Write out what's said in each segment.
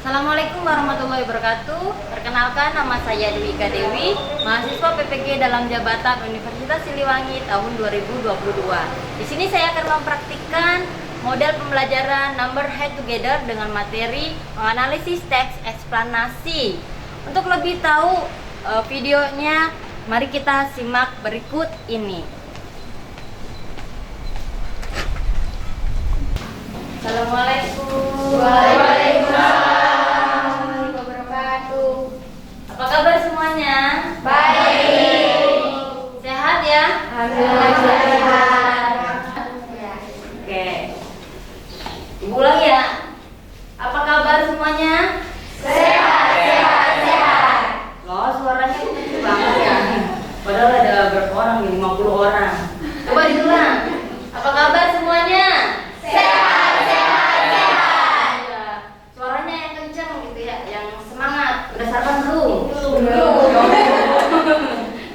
Assalamualaikum warahmatullahi wabarakatuh. Perkenalkan, nama saya Dwika Dewi, mahasiswa PPG dalam jabatan Universitas Siliwangi tahun 2022. Di sini saya akan mempraktikkan model pembelajaran number head together dengan materi menganalisis teks eksplanasi. Untuk lebih tahu videonya, mari kita simak berikut ini. Assalamualaikum. Waalaikumsalam wabarakatuh. Apa kabar semuanya? Baik. Sehat ya? Alhamdulillah sehat. Oke. Ibu ulang ya. Apa kabar semuanya? Sehat. Loh, suaranya kecil banget ya. Padahal ada berapa orang nih? 50 orang. Coba diulang. Apa kabar semuanya?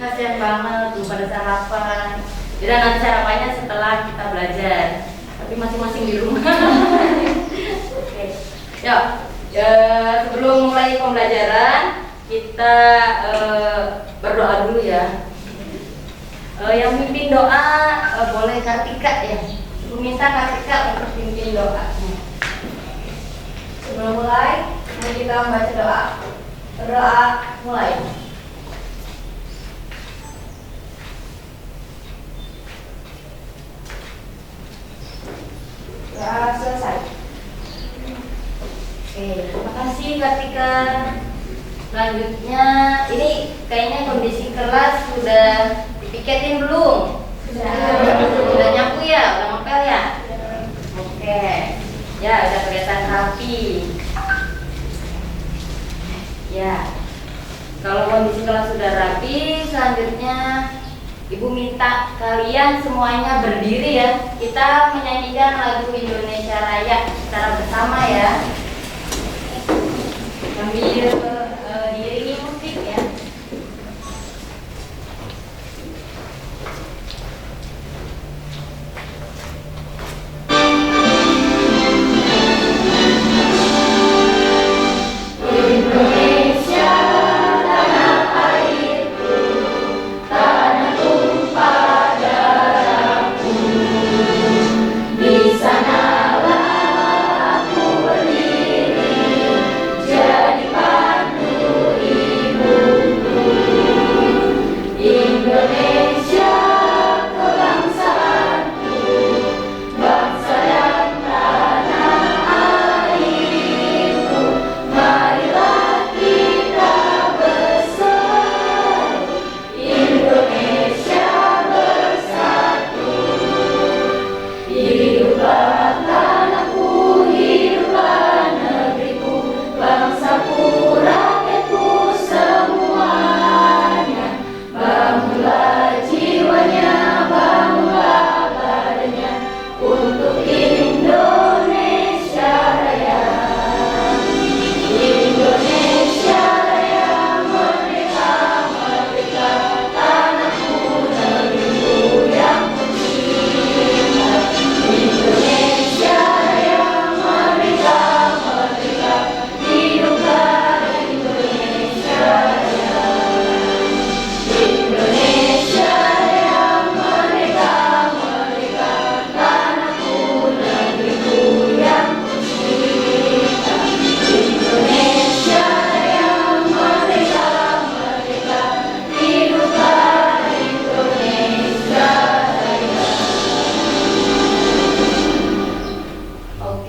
Kasian banget tuh pada sarapan. Jadi nanti sarapannya setelah kita belajar. Tapi masing-masing di rumah. Oke. Ya, sebelum mulai pembelajaran kita berdoa dulu ya. Yang mimpin doa boleh Kartika ya. Ibu minta Kartika untuk pimpin doa. Sebelum mulai, mari kita membaca doa. Berdoa mulai. Doa selesai. Oke, terima kasih Kartika. Selanjutnya, ini kayaknya kondisi kelas sudah dipiketin belum? Sudah nyapu ya? Udah ngepel ya? Oke. Ya, udah kelihatan rapi. Ya, kalau kondisi kelas sudah rapi, selanjutnya Ibu minta kalian semuanya berdiri ya. Kita menyanyikan lagu Indonesia Raya secara bersama ya. Sambil diiringi musik ya.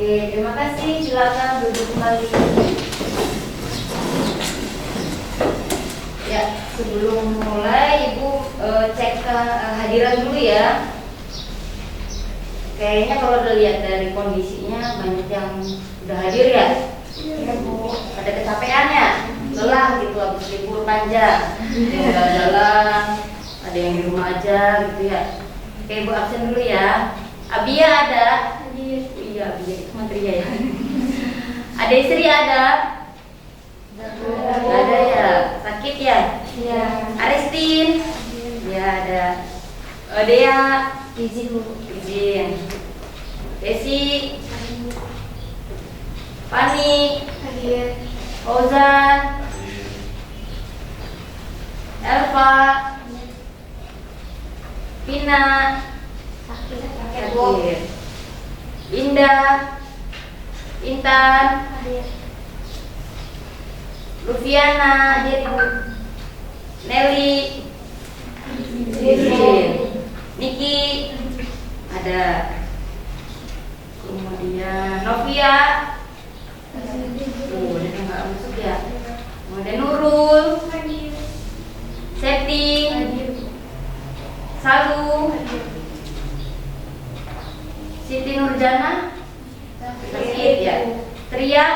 Terima kasih, silakan duduk kembali. Ya, sebelum mulai Ibu cek kehadiran dulu ya. Kayaknya kalau dilihat dari kondisinya banyak yang udah hadir ya. Iya Bu. Ada kecapean ya, lelah gitu habis libur panjang. Ada yang jalan-jalan, ada yang di rumah aja gitu ya. Oke, Ibu absen dulu ya. Abia ada? Iya, Abia itu materi ya. Ada istri ada? Nggak ada ya. Sakit ya? Iya. Aristin? Ya ada. Dea? Izin Bu. Izin. Desi? Fani? Hadir. Fauzan, Elva, Pina, Sakir, Indah, Intan, Lufiana, Nelly, Niki, ada, kemudian Novia, dia nggak masuk ya, kemudian Nurul, Seti, Salu, Siti Nurjana, Sakit ya, Tria,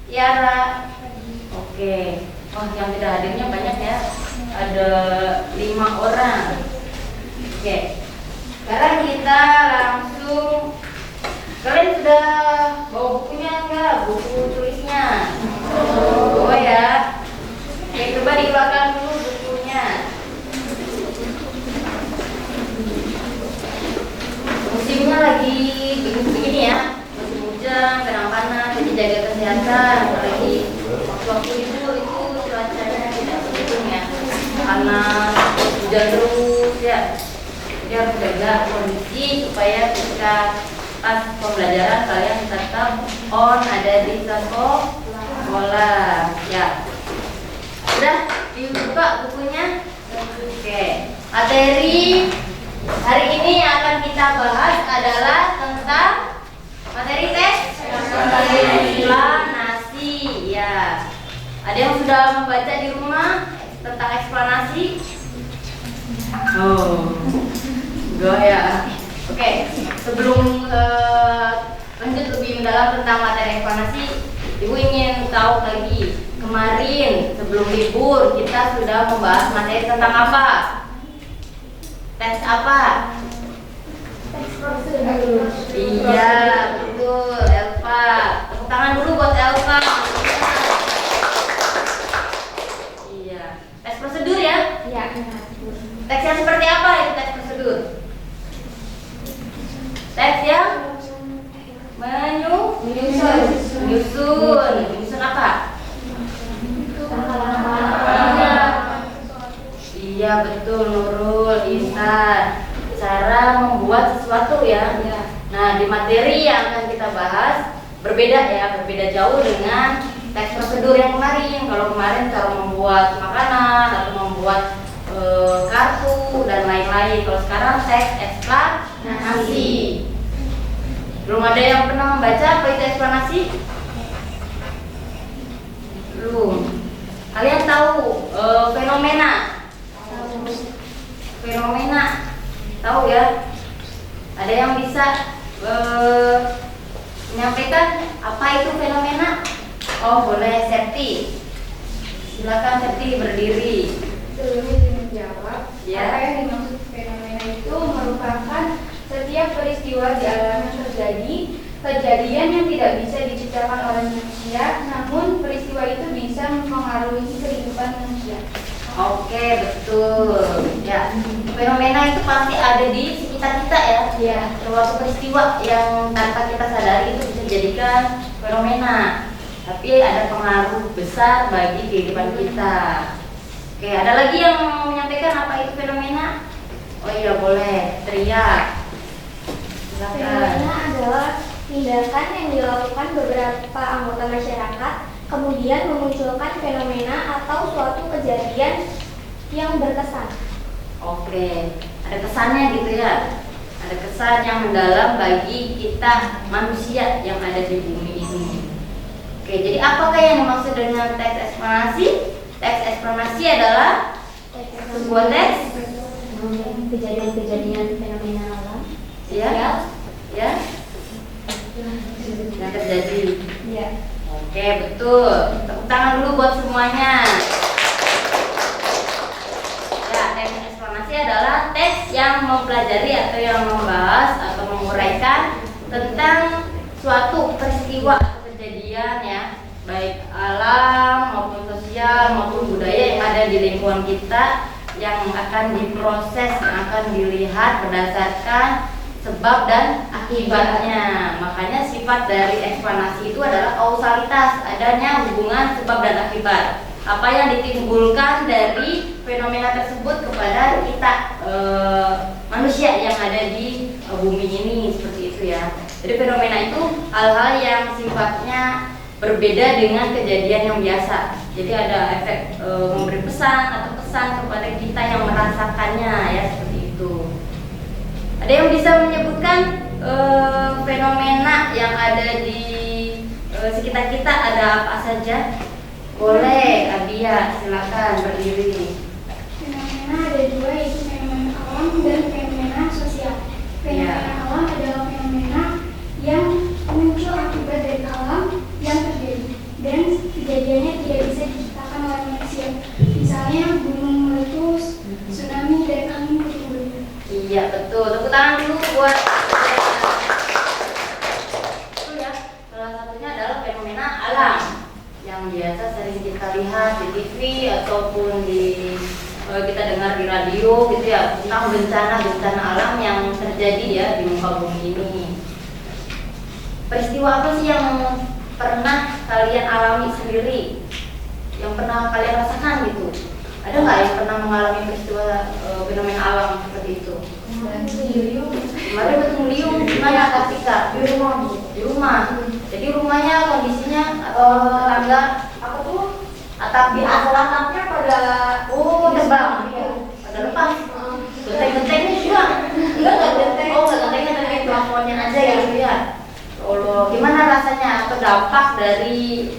Tiara. Oke, oh yang tidak hadirnya banyak ya, ada 5 orang. Oke, sekarang kita langsung. Kalian sudah bawa bukunya enggak? Buku tulisnya? Oh ya. Oke, coba dikeluarkan dulu bukunya. Musimnya lagi begini ya, musim hujan, kadang panas, jadi jaga kesehatan. Apalagi waktu itu cuacanya tidak mendukung ya, panas, hujan terus ya. Jadi harus jaga kondisi supaya ketika pas pembelajaran kalian tetap on, ada di sekolah ya. Sudah dibuka bukunya? Oke. Materi hari ini yang akan kita bahas adalah tentang materi tes eksplanasi ya. Ada yang sudah membaca di rumah tentang eksplanasi? Oh, enggak ya. Oke, sebelum lanjut lebih mendalam tentang materi eksplanasi, Ibu ingin tahu lagi, kemarin sebelum libur kita sudah membahas materi tentang apa? Tes apa? Tes prosedur. Iya, betul, Elva. Tepuk tangan dulu buat Elva. Iya, tes prosedur ya? Iya. Tes yang seperti apa itu tes prosedur? Tes yang menyusun apa? Iya betul, Nurul, Intan. Cara membuat sesuatu ya. Nah, di materi yang akan kita bahas berbeda ya, berbeda jauh dengan tes prosedur yang kemarin. Kalau kemarin cara membuat makanan atau membuat kartu dan lain-lain. Kalau sekarang tes eksplanasi. Belum ada yang pernah membaca apa itu eksplanasi? Belum. Kalian tahu fenomena? Fenomena, tahu ya? Ada yang bisa menyampaikan apa itu fenomena? Oh boleh, Septi. Silakan Septi berdiri. Sebelum menjawab, Ya. apa yang dimaksud fenomena itu merupakan setiap peristiwa di alam yang terjadi, kejadian yang tidak bisa diciptakan oleh manusia, namun peristiwa itu bisa mempengaruhi kehidupan manusia. Oke, betul. Ya, fenomena itu pasti ada di sekitar kita ya. Ya. Suatu peristiwa yang tanpa kita sadari itu bisa dijadikan fenomena. Tapi ada pengaruh besar bagi kehidupan kita. Oke, ada lagi yang menyampaikan apa itu fenomena? Oh iya, boleh. Teriak. Silakan. Fenomena adalah tindakan yang dilakukan beberapa anggota masyarakat kemudian memunculkan fenomena atau suatu kejadian yang berkesan. Oke, ada kesannya gitu ya. Ada kesan yang mendalam bagi kita manusia yang ada di bumi ini. Oke, jadi apakah yang dimaksud dengan teks eksplanasi? Teks eksplanasi adalah sebuah teks Kejadian-kejadian fenomena alam. ya, ya, yang terjadi. Ya. Oke, betul. Tepuk tangan dulu buat semuanya. Ya, teks eksplanasi adalah teks yang mempelajari atau yang membahas atau menguraikan tentang suatu peristiwa atau kejadian ya, baik alam maupun sosial maupun budaya yang ada di lingkungan kita, yang akan diproses, yang akan dilihat berdasarkan sebab dan akibatnya. Makanya sifat dari eksplanasi itu adalah kausalitas, adanya hubungan sebab dan akibat. Apa yang ditimbulkan dari fenomena tersebut kepada kita manusia yang ada di bumi ini, seperti itu ya. Jadi fenomena itu hal-hal yang sifatnya berbeda dengan kejadian yang biasa. Jadi ada efek memberi pesan atau kesan kepada kita yang merasakannya ya, seperti itu. Ada yang bisa menyebutkan fenomena yang ada di sekitar kita ada apa saja? Boleh, Abia, silakan berdiri. Fenomena ada dua, yaitu fenomena alam dan fenomena sosial. Fenomena alam adalah fenomena yang muncul akibat dari alam yang terjadi dan kejadiannya tidak bisa diciptakan oleh manusia. Misalnya gunung meletus, tsunami, dan angin puting beliung. Iya betul, tepuk tangan dulu buat itu ya. Salah satunya adalah fenomena alam yang biasa sering kita lihat di TV ataupun di kita dengar di radio gitu ya, tentang bencana-bencana alam yang terjadi ya di muka bumi ini. Peristiwa apa sih yang pernah kalian alami sendiri, yang pernah kalian rasakan gitu? Ada nggak yang pernah mengalami peristiwa fenomena alam seperti itu? Kemarin betul liung, gimana Kartika? Di rumah. Di rumah. Jadi rumahnya kondisinya tetangga apa tuh? Atap di atas atapnya pada terbang. Pada lepas. Genteng-gentengnya juga. Enggak genteng. Oh enggak gentengnya, tapi plafonnya aja ya gitu ya. Allah, gimana rasanya atau dampak dari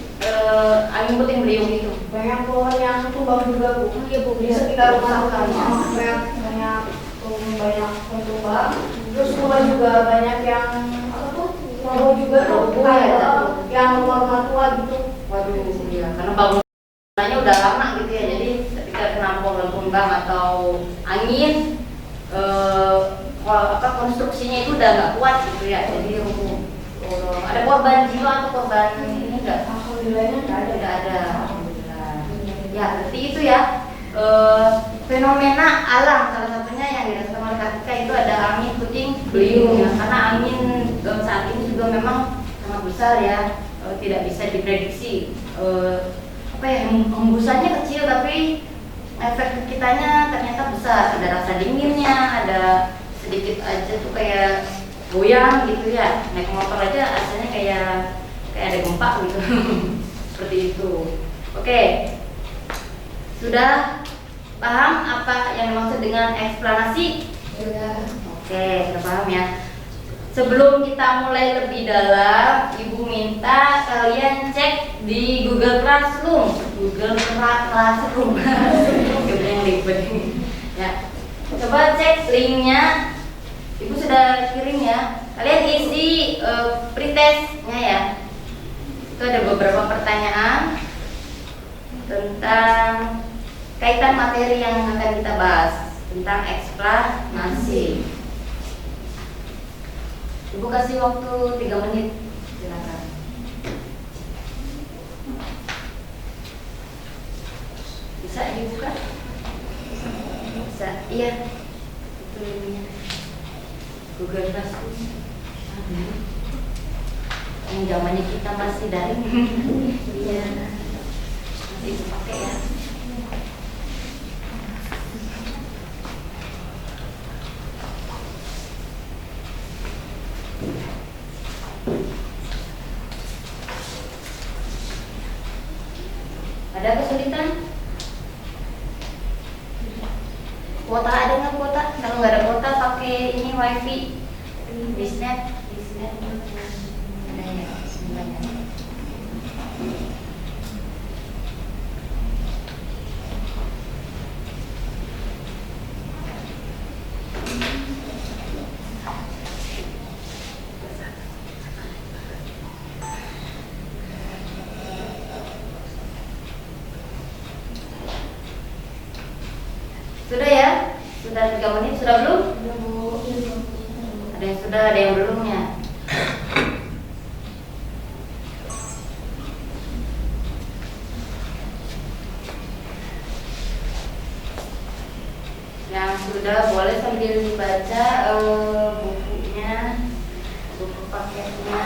angin puting beliung itu? Banyak pohon yang tumbang juga Bu. Iya Bu, di sekitar rumah kami banyak pohon tumbang. Terus rumah juga banyak yang apa tuh? Roboh juga tuh, yang rumah-rumah tua gitu. Waduh, iya, karena bangunannya udah lama gitu ya. Jadi ketika kena pohon tumbang atau angin, konstruksinya itu udah nggak kuat gitu ya. Jadi ada korban jiwa atau korban ini enggak? Alhamdulillahnya nggak ada. Tidak ada. Alhamdulillah. Ya, berarti itu ya fenomena alam, salah satunya yang dirasakan oleh Kartika itu ada angin puting beliung ya. Karena angin saat ini juga memang sangat besar ya, tidak bisa diprediksi. Hembusannya kecil tapi efek kitanya ternyata besar. Ada rasa dinginnya, ada sedikit aja tuh kayak goyang gitu ya, naik motor aja rasanya kayak ada gempa gitu. Seperti itu. Oke, sudah paham apa yang dimaksud dengan eksplanasi? Sudah. Oke, sudah paham ya. Sebelum kita mulai lebih dalam, Ibu minta kalian cek di Google Classroom. Yang ribet ini. Ya, coba cek linknya. Ibu sudah kirim ya. Kalian isi pretestnya ya. Itu ada beberapa pertanyaan tentang kaitan materi yang akan kita bahas, tentang eksplanasi. Ibu kasih waktu 3 menit. Silakan. Bisa dibuka? Bisa. Iya. Itu linknya. Google Classroom. Yang zamannya kita masih daring. Iya. Masih dipakai ya. Ada kesulitan? Kuota ada nggak kuota? Kalau nggak ada kuota pakai ini wifi, bisnet ada ya sebenarnya. Sudah ya? Sudah 3 menit, sudah belum? Ada yang sudah, ada yang belum ya? Yang sudah boleh sambil dibaca bukunya, buku paketnya.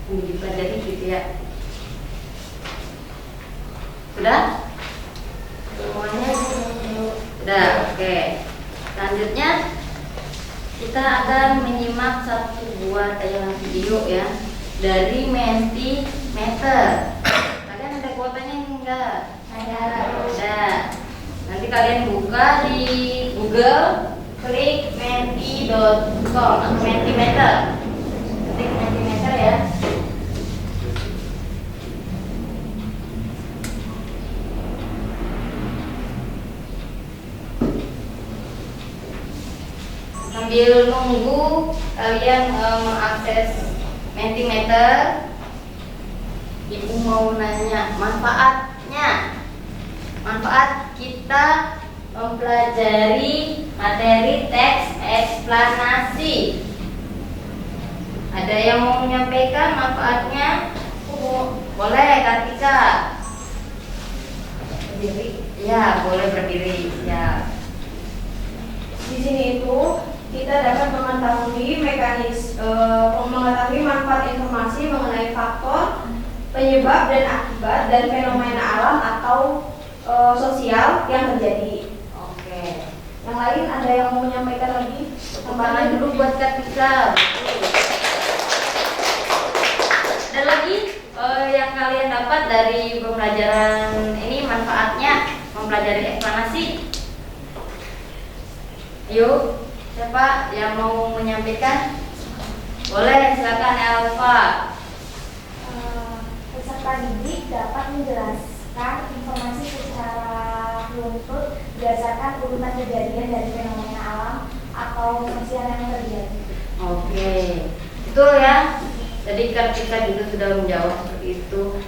dipelajari gitu ya. Sudah? Semuanya sudah, oke. Selanjutnya kita akan menyimak satu buah tayangan video ya dari Mentimeter. Kalian ada kuotanya enggak? Ada. Nanti kalian buka di Google, klik menti.com atau Mentimeter. Ketik Mentimeter ya. Sambil nunggu kalian mengakses Mentimeter, Ibu mau nanya manfaatnya. Manfaat kita mempelajari materi teks eksplanasi. Ada yang mau menyampaikan manfaatnya? Boleh, Kartika. Berdiri? Ya, boleh berdiri. Ya. Di sini itu kita dapat mengetahui mengetahui manfaat informasi mengenai faktor, penyebab dan akibat dan fenomena alam atau sosial yang terjadi. Oke. Yang lain ada yang mau menyampaikan lagi? Tangan dulu buat Kartika. Ada lagi yang kalian dapat dari pembelajaran ini manfaatnya mempelajari eksplanasi? Ayo, siapa yang mau menyampaikan? Boleh, silakan Elva. Peserta didik dapat menjelaskan informasi secara runtut berdasarkan urutan kejadian dari fenomena alam atau sosial yang terjadi. Oke, betul ya. Jadi Kartika juga sudah menjawab seperti itu.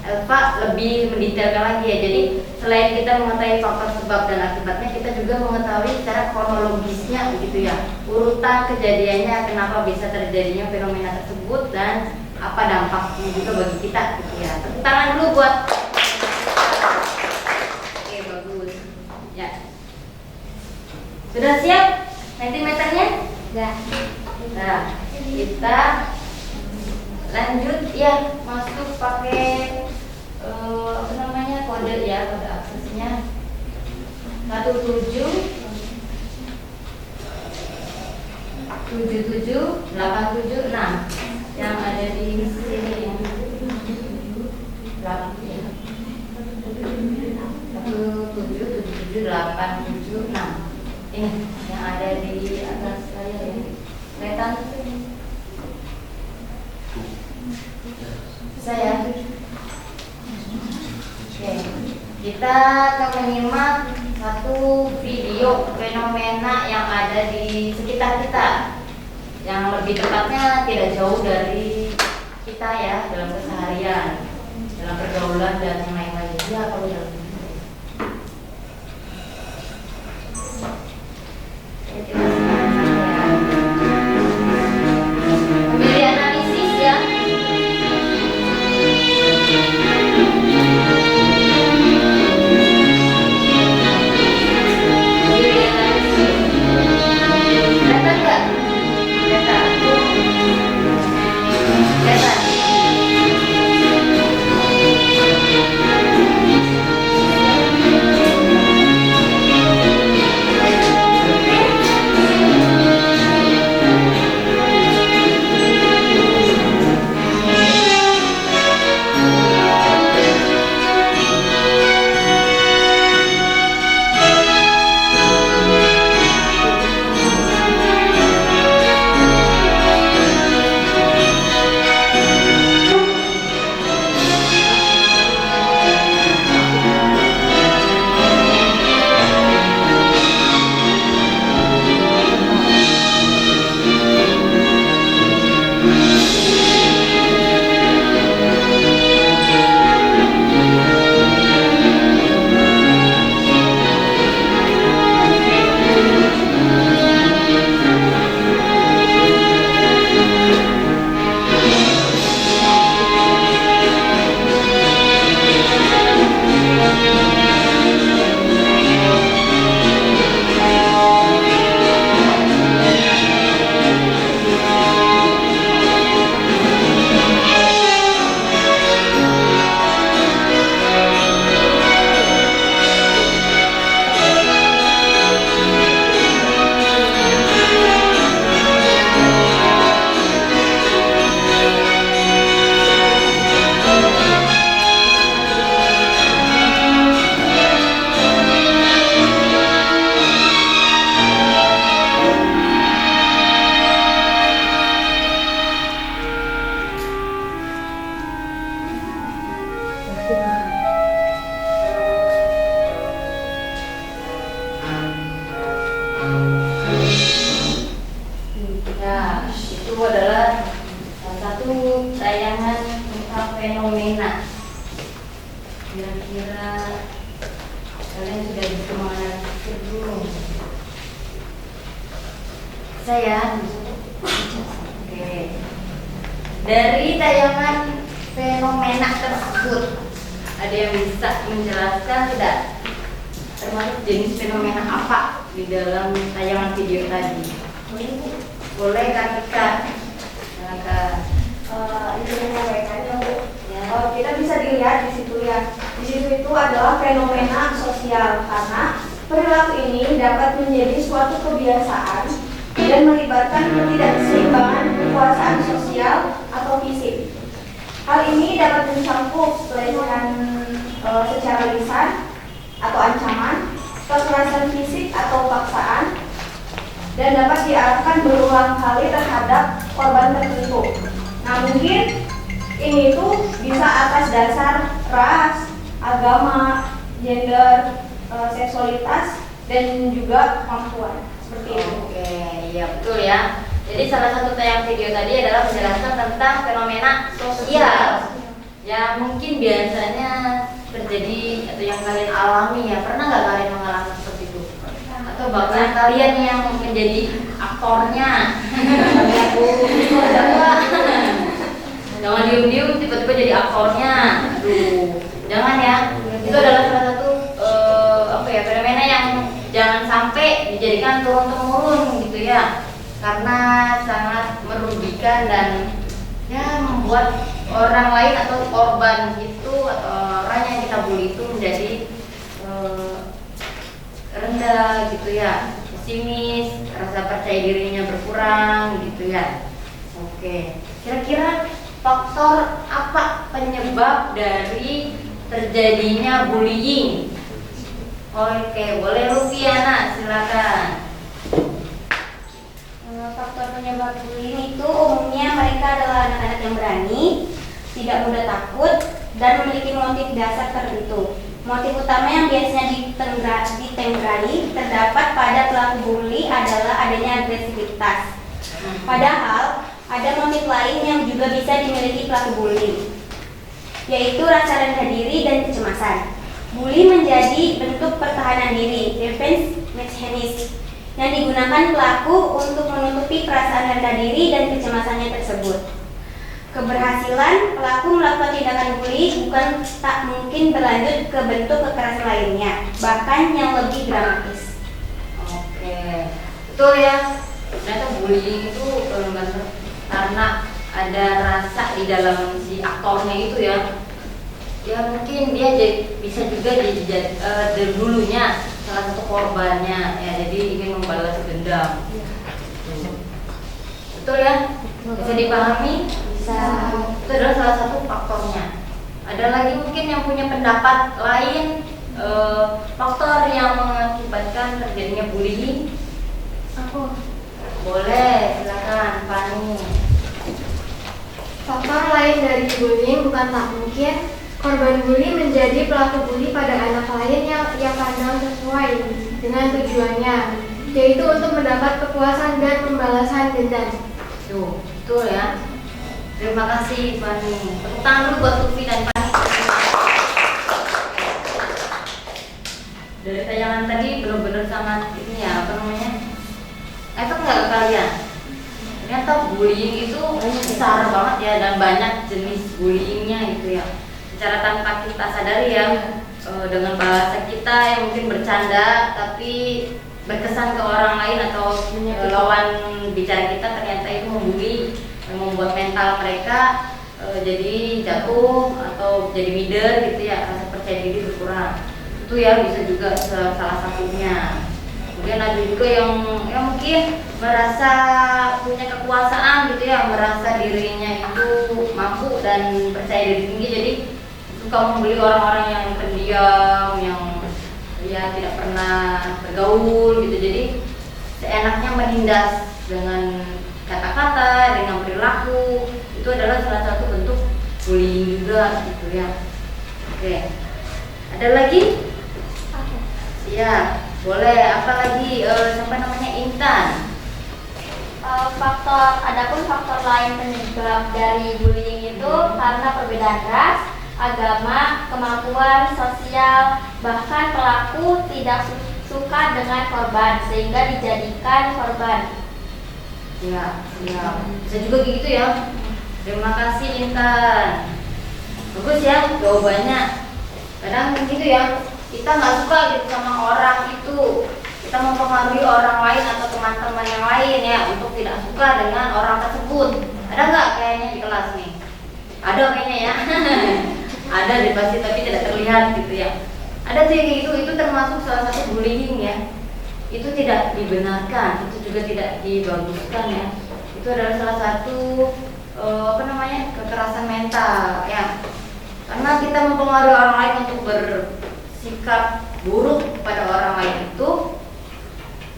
Elva lebih mendetailkan lagi ya. Jadi selain kita mengetahui faktor sebab dan akibatnya, kita juga mengetahui secara kronologisnya begitu ya. Urutan kejadiannya, kenapa bisa terjadinya fenomena tersebut dan apa dampaknya juga bagi kita gitu ya. Tepuk tangan dulu buat. Oke, bagus. Ya. Sudah siap Mentimeternya? Nah, Nah, kita lanjut ya, masuk pakai apa namanya, kode ya, kode aksesnya 1778786 yang ada di sini ya. 1778786 ini yang ada di atas saya ya. Kelihatan? Saya. Oke, kita akan menyimak satu video fenomena yang ada di sekitar kita, yang lebih tepatnya tidak jauh dari kita ya, dalam keseharian, dalam pergaulan dan yang lain-lain. Ya, kalau dalam memilih analisis ya. Bisa ya? Oke. Dari tayangan fenomena tersebut, ada yang bisa menjelaskan tidak? Termasuk jenis fenomena apa di dalam tayangan video tadi? Boleh Kak Tika? Silakan. Itu menyampaikannya Bu. Ya. Kita bisa dilihat di situ ya. Di situ itu adalah fenomena sosial karena perilaku ini dapat menjadi suatu kebiasaan dan melibatkan ketidakseimbangan kekuasaan sosial atau fisik. Hal ini dapat mencakup pelecehan secara lisan atau ancaman, kekerasan fisik atau paksaan, dan dapat diarahkan berulang kali terhadap korban tertentu. Nah, mungkin ini tuh bisa atas dasar ras, agama, gender, seksualitas, dan juga kemampuan. Seperti itu. Oke, iya betul ya. Jadi salah satu tayang video tadi adalah menjelaskan tentang fenomena sosial. Ya mungkin biasanya terjadi atau yang kalian alami ya. Pernah nggak kalian mengalami seperti itu? Atau bahkan kalian yang menjadi aktornya? Jangan diem-diem tiba-tiba jadi aktornya. Aduh, jangan ya. Itu adalah salah satu fenomena yang jangan sampai dijadikan turun-temurun gitu ya. Karena sangat merugikan dan ya membuat orang lain atau korban itu atau orang yang kita bully itu menjadi rendah gitu ya, pesimis, rasa percaya dirinya berkurang gitu ya. Oke, kira-kira faktor apa penyebab dari terjadinya bullying? Oke, boleh Lufiana, silakan. Faktor penyebab bullying itu umumnya mereka adalah anak-anak yang berani, tidak mudah takut, dan memiliki motif dasar tertentu. Motif utama yang biasanya ditenggerai terdapat pada pelaku bully adalah adanya agresivitas. Padahal ada motif lain yang juga bisa dimiliki pelaku bully, yaitu rasa rendah diri dan kecemasan. Bully menjadi bentuk pertahanan diri, defense mechanism, yang digunakan pelaku untuk menutupi perasaan rendah diri dan kecemasannya tersebut. Keberhasilan pelaku melakukan tindakan bully bukan tak mungkin berlanjut ke bentuk kekerasan lainnya, bahkan yang lebih dramatis. Oke, betul ya. Ternyata bullying itu karena ada rasa di dalam si aktornya itu ya. Ya mungkin dia bisa juga dari dulunya salah satu korbannya ya, jadi ingin membalas dendam. Betul ya? Bisa dipahami? Bisa. Itu adalah salah satu faktornya. Ada lagi mungkin yang punya pendapat lain, faktor yang mengakibatkan terjadinya bullying? Aku. Boleh, silakan Fani. Faktor lain dari bullying bukan tak mungkin korban bully menjadi pelaku bully pada anak lain yang ia pandang sesuai dengan tujuannya, yaitu untuk mendapat kepuasan dan pembalasan dendam. Tuh, betul ya. Terima kasih Fani. Tepuk tangan dulu buat Tufi dan Fani. Dari tayangan tadi benar-benar sangat ini ya, apa namanya? Efek nggak ke kalian? Ternyata bullying itu besar banget ya, dan banyak jenis bullyingnya gitu ya. Secara tanpa kita sadari ya, dengan bahasa kita yang mungkin bercanda tapi berkesan ke orang lain atau lawan bicara kita ternyata itu membuli, membuat mental mereka jadi jatuh atau jadi minder gitu ya, rasa percaya diri berkurang. Itu ya bisa juga salah satunya. Kemudian ada juga yang mungkin merasa punya kekuasaan gitu ya, merasa dirinya itu mampu dan percaya diri tinggi, jadi suka membuli orang-orang yang pendiam, yang ya tidak pernah bergaul gitu. Jadi seenaknya menindas dengan kata-kata, dengan perilaku. Itu adalah salah satu bentuk bullying juga gitu ya. Oke, ada lagi? Ya, boleh. Apa lagi? Siapa namanya? Intan. Adapun faktor lain penyebab dari bullying itu karena perbedaan ras, agama, kemampuan sosial, bahkan pelaku tidak suka dengan korban sehingga dijadikan korban. Ya, bisa juga gitu ya. Terima kasih Intan. Bagus ya jawabannya. Kadang gitu ya, kita nggak suka gitu sama orang itu. Kita mempengaruhi orang lain atau teman-teman yang lain ya untuk tidak suka dengan orang tersebut. Ada nggak kayaknya di kelas nih? Ada kayaknya ya. Ada di pasti tapi tidak terlihat gitu ya. Ada tuh yang kayak gitu, itu termasuk salah satu bullying ya. Itu tidak dibenarkan, itu juga tidak dibaguskan ya. Itu adalah salah satu kekerasan mental ya. Karena kita mempengaruhi orang lain untuk bersikap buruk pada orang lain itu,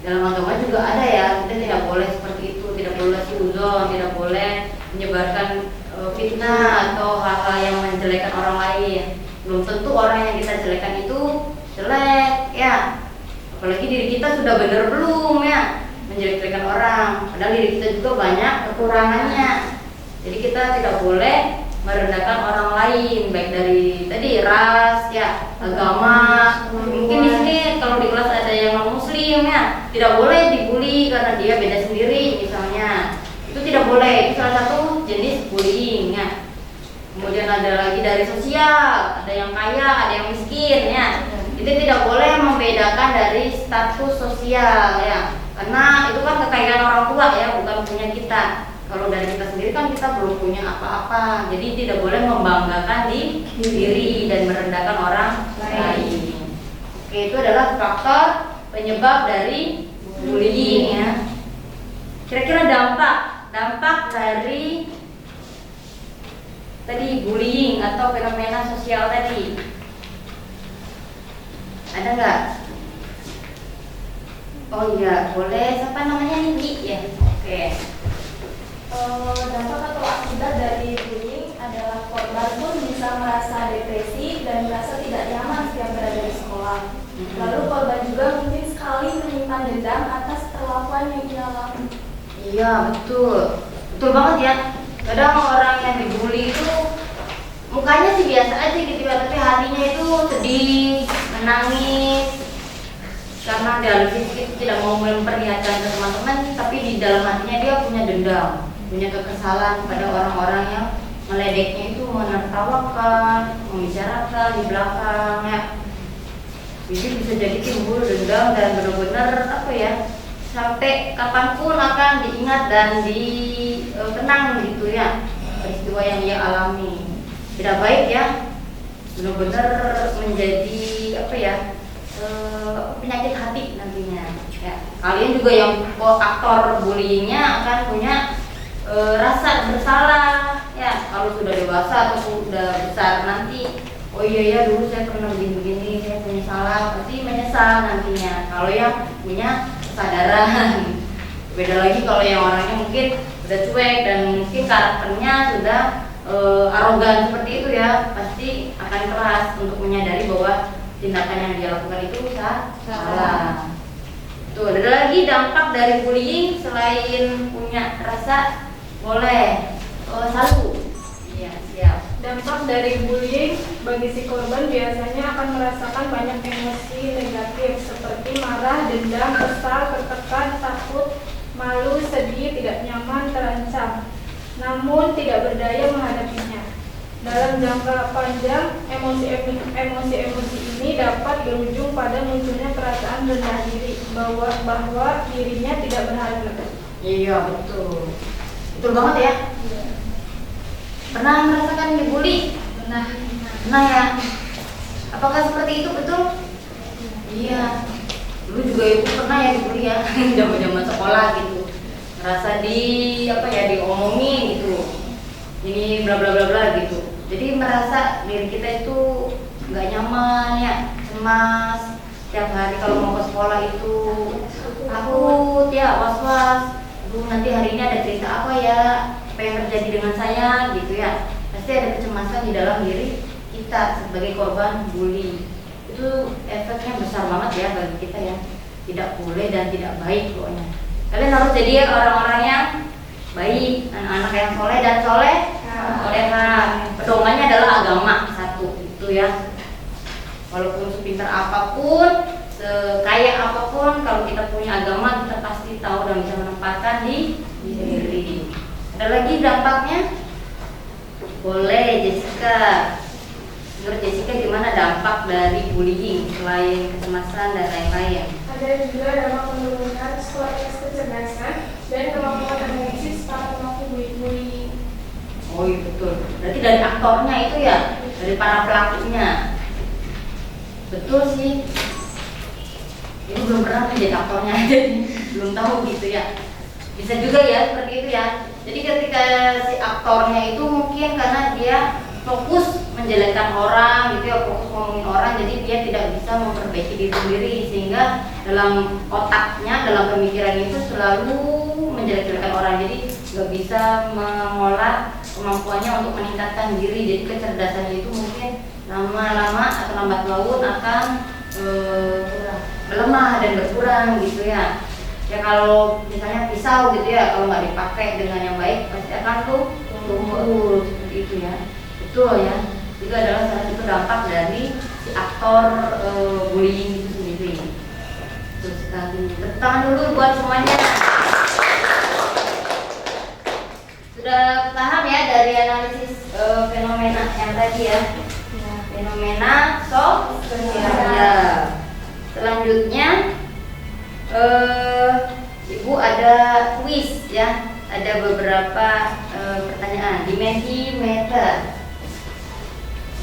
dalam agama juga ada ya, kita tidak boleh seperti itu, tidak boleh suudzon, tidak boleh menyebarkan fitnah atau hal-hal yang menjelekan orang lain. Belum tentu orang yang kita jelekan itu jelek ya. Apalagi diri kita sudah benar belum ya menjelek-jelekan orang. Padahal diri kita juga banyak kekurangannya. Jadi kita tidak boleh merendahkan orang lain, baik dari tadi ras ya, agama. Mungkin di sini kalau di kelas ada yang non muslim ya, tidak boleh dibully karena dia beda sendiri misalnya. Itu tidak boleh, itu salah satu jenis bullying ya. Kemudian ada lagi dari sosial, ada yang kaya, ada yang miskin ya. Itu tidak boleh membedakan dari status sosial ya. Karena itu kan kekayaan orang tua ya, bukan punya kita. Kalau dari kita sendiri kan kita belum punya apa-apa. Jadi tidak boleh membanggakan diri dan merendahkan orang lain. Oke, itu adalah faktor penyebab dari bullying ya. Kira-kira dampak dari tadi bullying atau fenomena sosial tadi ada nggak? Oh iya, boleh. Siapa namanya Niki ya? Oke. Dampak atau akibat dari bullying adalah korban pun bisa merasa depresi dan merasa tidak nyaman setiap berada di sekolah. Lalu korban juga mungkin sekali menyimpan dendam atas perlakuan yang ia alami. Iya betul banget ya. Kadang orang yang dibully itu mukanya sih biasa aja gitu ya, tapi hatinya itu sedih, menangis karena dia tidak mau memperlihatkan ke teman-teman, tapi di dalam hatinya dia punya dendam, punya kekesalan pada orang-orang yang meledeknya itu, menertawakan, membicarakan di belakang ya. Jadi bisa jadi timbul dendam dan benar-benar sampai kapanpun akan diingat dan dikenang gitu ya peristiwa yang dia alami. Tidak baik ya, benar-benar menjadi penyakit hati nantinya ya. Kalian juga yang aktor bullyingnya akan punya rasa bersalah ya kalau sudah dewasa atau sudah besar nanti. Oh iya dulu saya pernah begini, saya punya salah, pasti menyesal nantinya. Kalau yang punya kesadaran, beda lagi kalau yang orangnya mungkin udah cuek dan mungkin karakternya sudah arogan seperti itu ya, pasti akan keras untuk menyadari bahwa tindakan yang dia lakukan itu salah. Tuh, ada lagi dampak dari bullying selain punya rasa, boleh satu. Iya, siap. Dampak dari bullying bagi si korban biasanya akan merasakan banyak emosi negatif seperti marah, dendam, kesal, tertekan, takut, malu, sedih, tidak nyaman, terancam, namun tidak berdaya menghadapinya. Dalam jangka panjang, emosi-emosi ini dapat berujung pada munculnya perasaan rendah diri bahwa dirinya tidak berharga. Iya, betul banget ya. Pernah merasakan dibully? Pernah ya. Apakah seperti itu betul? Iya. Dulu juga ibu pernah ya dibully ya, zaman sekolah gitu. Ngerasa diomongin gitu. Ini bla bla bla bla gitu. Jadi merasa diri kita itu nggak nyaman ya, cemas. Setiap hari kalau mau ke sekolah itu takut ya, was-was. Nanti hari ini ada cerita apa ya? Apa yang terjadi dengan saya gitu ya. Pasti ada kecemasan di dalam diri kita sebagai korban bully. Itu efeknya besar banget ya bagi kita ya. Tidak boleh dan tidak baik pokoknya. Kalian harus jadi orang-orang yang baik, anak-anak yang soleh dan solehah. Pedomannya adalah agama satu itu ya. Walaupun sepintar apapun, sekaya apapun, kalau kita punya agama kita pasti tahu dan bisa menempatkan di diri. Ada lagi dampaknya? Boleh Jessica. Menurut Jessica gimana dampak dari bullying selain kecemasan dan lain-lain? Ada juga dapat menurunkan skor tes kecerdasan dan kemampuan analisis para pelaku bullying. Oh iya betul. Berarti dari aktornya itu ya, dari para pelakunya. Betul sih. Ini belum pernah menjadi aktornya, jadi belum tahu gitu ya. Bisa juga ya seperti itu ya. Jadi ketika si aktornya itu mungkin karena dia fokus menjelekkan orang gitu ya, fokus ngomongin orang, jadi dia tidak bisa memperbaiki diri sendiri, sehingga dalam otaknya, dalam pemikiran itu selalu menjelek-jelekan orang, jadi nggak bisa mengolah kemampuannya untuk meningkatkan diri. Jadi kecerdasannya itu mungkin lama-lama atau lambat laun akan melemah dan berkurang gitu ya. Ya kalau misalnya pisau gitu ya, kalau nggak dipakai dengan yang baik pasti akan tumbuh seperti itu ya. Betul ya. Itu adalah salah satu dampak dari si aktor bullying itu sendiri. Terus sekali tepuk tangan dulu buat semuanya. Sudah paham ya dari analisis fenomena yang tadi ya. Fenomena sosial. Selanjutnya Ibu ada kuis ya, ada beberapa pertanyaan di Mentimeter.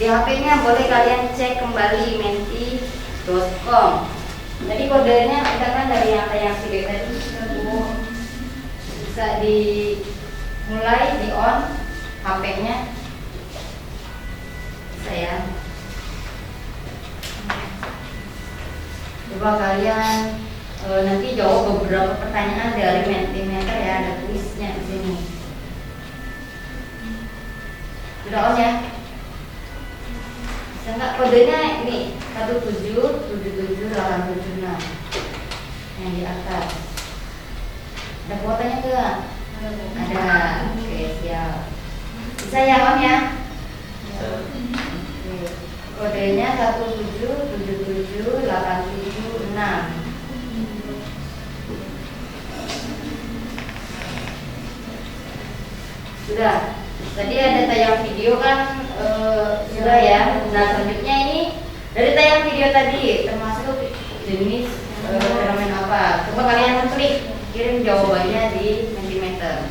Di HP-nya boleh kalian cek kembali menti.com. Jadi kodenya kita kan dari yang video tadi, bisa dimulai di on HP-nya. Bisa ya. Coba kalian nanti jawab beberapa pertanyaan dari Mentimeter ya, ada kuisnya di sini. Sudah on ya? Bisa nggak kodenya ini 1777876 yang di atas. Ada kuotanya nggak? Ada. Oke siap. Bisa ya on ya? Oke. Kodenya 1777876. Sudah. Tadi ada tayang video kan sudah ya. Nah selanjutnya ini dari tayang video tadi termasuk jenis fenomena apa? Coba kalian klik kirim jawabannya di Mentimeter.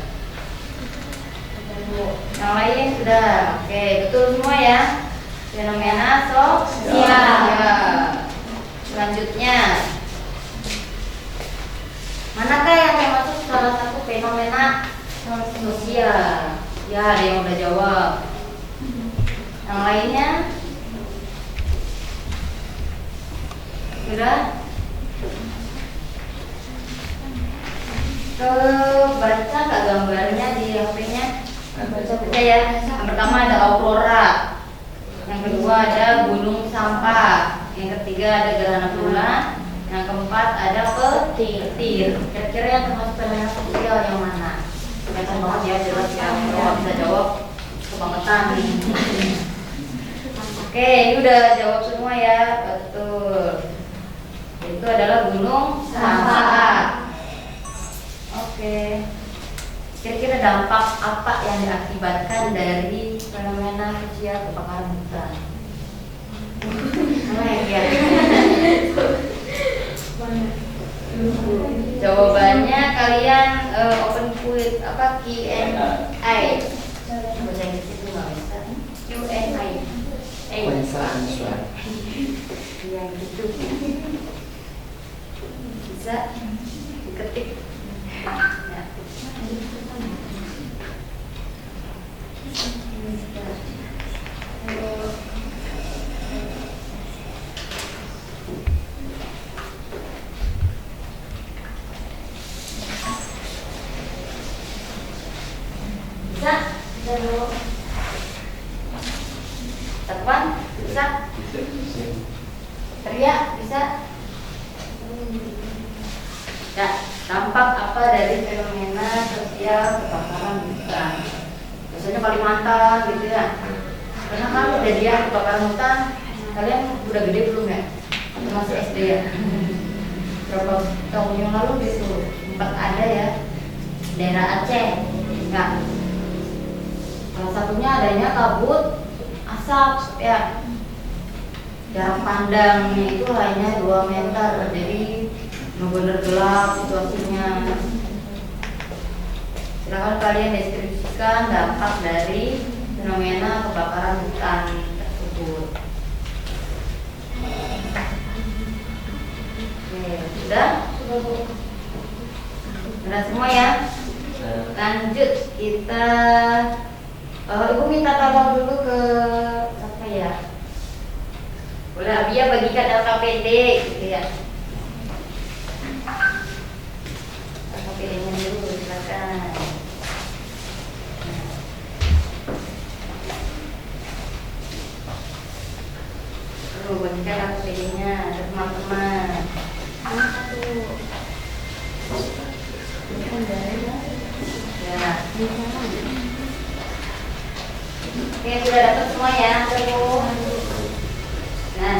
Yang lain sudah. Oke betul semua ya. Fenomena sosial. Selanjutnya, manakah yang termasuk salah satu fenomena sosial? Ya, ada yang udah jawab. Yang lainnya? Sudah? Baca nggak gambarnya di HP-nya? Baca ya. Yang pertama ada aurora. Yang kedua ada gunung sampah. Yang ketiga ada gerhana bulan. Yang keempat ada petir. Kira-kira yang termasuk fenomena sosial yang mana? Kelihatan banget ya, jelas ya. Kalau bisa jawab kebangetan. Oke, ini udah jawab semua ya. Betul. Itu adalah gunung sampah. Oke. Kira-kira dampak apa yang diakibatkan dari fenomena sosial kebakaran hutan? Jawabannya kalian open quiz apa Q&A. Bahasa Inggris itu nggak bisa. Q&A. Answer. Yang gitu. Bisa diketik. Ya. Bisa? Bisa dulu. Tepan? Bisa? Teriak? Bisa? Ya, dampak apa dari fenomena sosial kebakaran hutan? Biasanya Kalimantan gitu ya. Karena kan udah dia kebakaran hutan, kalian udah gede belum ya? masih SD ya. Berapa tahun yang lalu gitu sempat ada ya daerah Aceh. Enggak. Salah satunya adanya kabut asap ya. Jarak pandangnya itu hanya 2 meter, jadi benar-benar gelap situasinya. Silakan kalian deskripsikan dampak dari fenomena kebakaran hutan tersebut. Oke, sudah? Sudah semua ya? Lanjut kita. Ibu minta tolong dulu ke apa ya? Boleh Abia bagikan LKPD gitu ya. LKPD-nya dulu silakan. Bagikan LKPD-nya ke teman-teman. Ya. Oke, sudah dapat semua ya, Bu. Nah,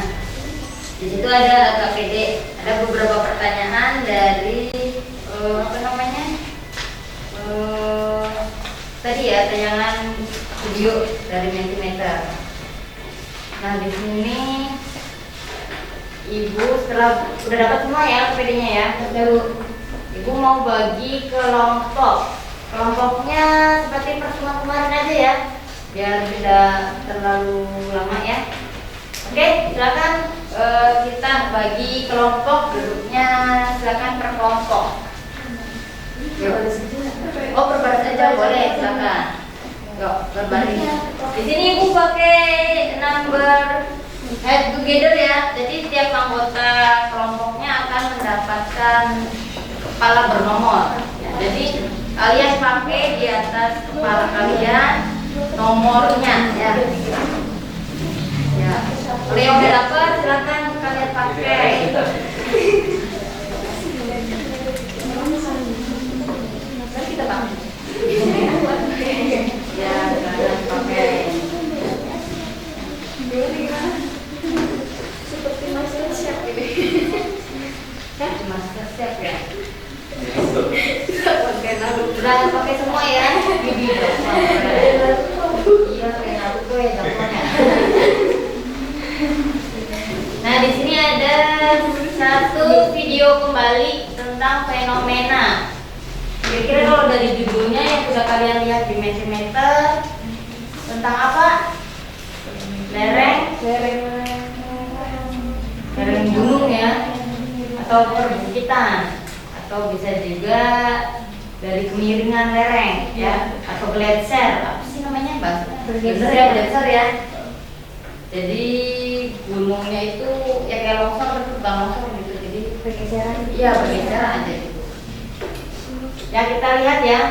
di situ ada LKPD, ada beberapa pertanyaan dari tadi ya tayangan video dari Mentimeter. Nah, di sini Ibu setelah udah dapat semua ya LKPD-nya ya, Ibu mau bagi kelompok. Kelompoknya seperti pertemuan kemarin aja ya, biar tidak terlalu lama ya. Oke, silakan kita bagi kelompok, duduknya silakan per kelompok. Oh, berbaris aja boleh, silakan. Yuk, berbaris. Di sini Ibu pakai number head together ya. Jadi setiap anggota kelompoknya akan mendapatkan kepala bernomor. Ya, jadi kalian pakai di atas kepala kalian nomornya ya. Ya. Kalau yang udah dapat silakan kalian pakai. Kita pakai. Ya, kalian pakai. Seperti master chef ini. Master chef ya. Sudah pakai semua ya. Iya, kayak Naruto ya contohnya. Nah, di sini ada satu video kembali tentang fenomena. Kira-kira kalau dari judulnya yang sudah kalian lihat di Mentimeter tentang apa? Lereng gunung ya, atau perbukitan, atau bisa juga dari kemiringan lereng ya, atau gletser. Apa sih namanya, Mbak? Gletser ya. Jadi gunungnya itu ya kayak longsor, tapi bukan longsor gitu. Jadi bergeseran. Iya, bergeseran aja gitu. Ya, kita lihat ya.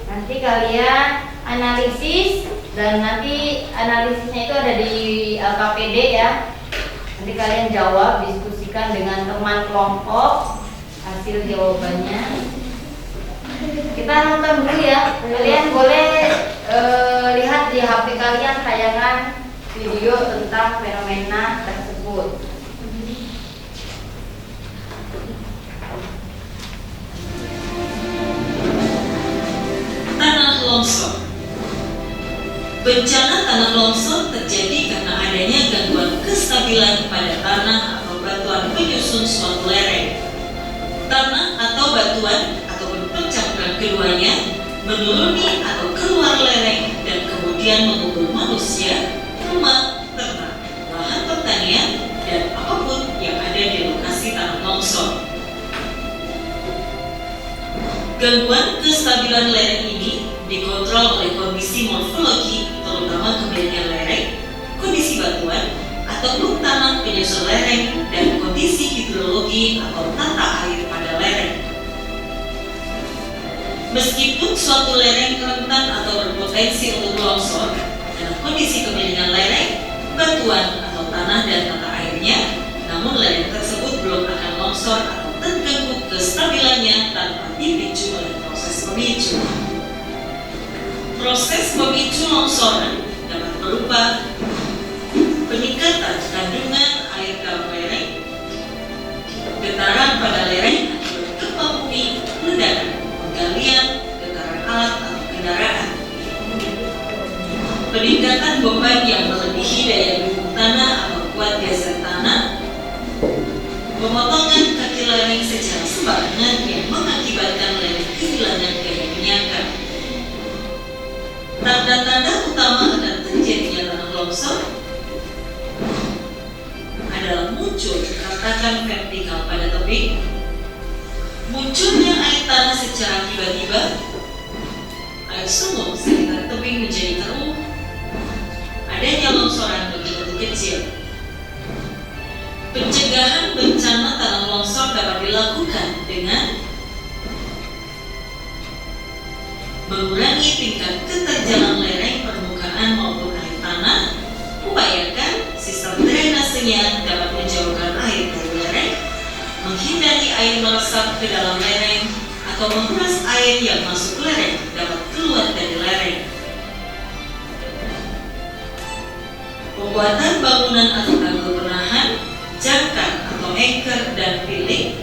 Nanti kalian analisis, dan nanti analisisnya itu ada di LKPD ya. Nanti kalian jawab, diskusikan dengan teman kelompok hasil jawabannya. Kita nonton dulu ya. Kalian boleh lihat di HP kalian tayangan video tentang fenomena tersebut. Tanah longsor. Bencana tanah longsor terjadi karena adanya gangguan kestabilan pada tanah atau batuan penyusun suatu lereng. Tanah atau batuan ataupun pencampuran keduanya menuruni atau keluar lereng dan kemudian mengubur manusia, rumah, ternak, lahan pertanian, dan apapun yang ada di lokasi tanah longsor. Gangguan kestabilan lereng ini dikontrol oleh kondisi morfologi, terutama kemiringan lereng, kondisi batuan ataupun tanah penyusun lereng, dan kondisi hidrologi atau tata air pada lereng. Meskipun suatu lereng rentan atau berpotensi untuk longsor, dalam kondisi kemiringan lereng, batuan atau tanah dan tata airnya, namun lereng tersebut belum akan longsor atau terganggu kestabilannya tanpa dipicu oleh proses pemicu. Proses pemicu longsoran dapat berupa peningkatan kandungan air dalam lereng, pada lereng akibat gempa bumi, ledakan, penggalian, getaran alat atau kendaraan. Peningkatan beban yang melebihi daya dukung tanah atau kuat geser tanah, pemotongan kaki lereng secara sembarangan yang mengakibatkan lereng kehilangan gaya menyangga. Tanda-tanda utama akan terjadinya tanah longsor adalah muncul retakan vertikal pada tebing, munculnya air tanah secara tiba-tiba, air sumur sekitar tebing menjadi keruh, adanya longsoran berbentuk kecil. Pencegahan bencana tanah longsor dapat dilakukan dengan mengurangi tingkat keterjalan lereng permukaan maupun air tanah, upayakan sistem drainasenya dapat menjauhkan air dari lereng, menghindari air meresap ke dalam lereng, atau menguras air yang masuk lereng dapat keluar dari lereng. Pembuatan bangunan atau tanggul penahan, jangkar atau anchor dan piling.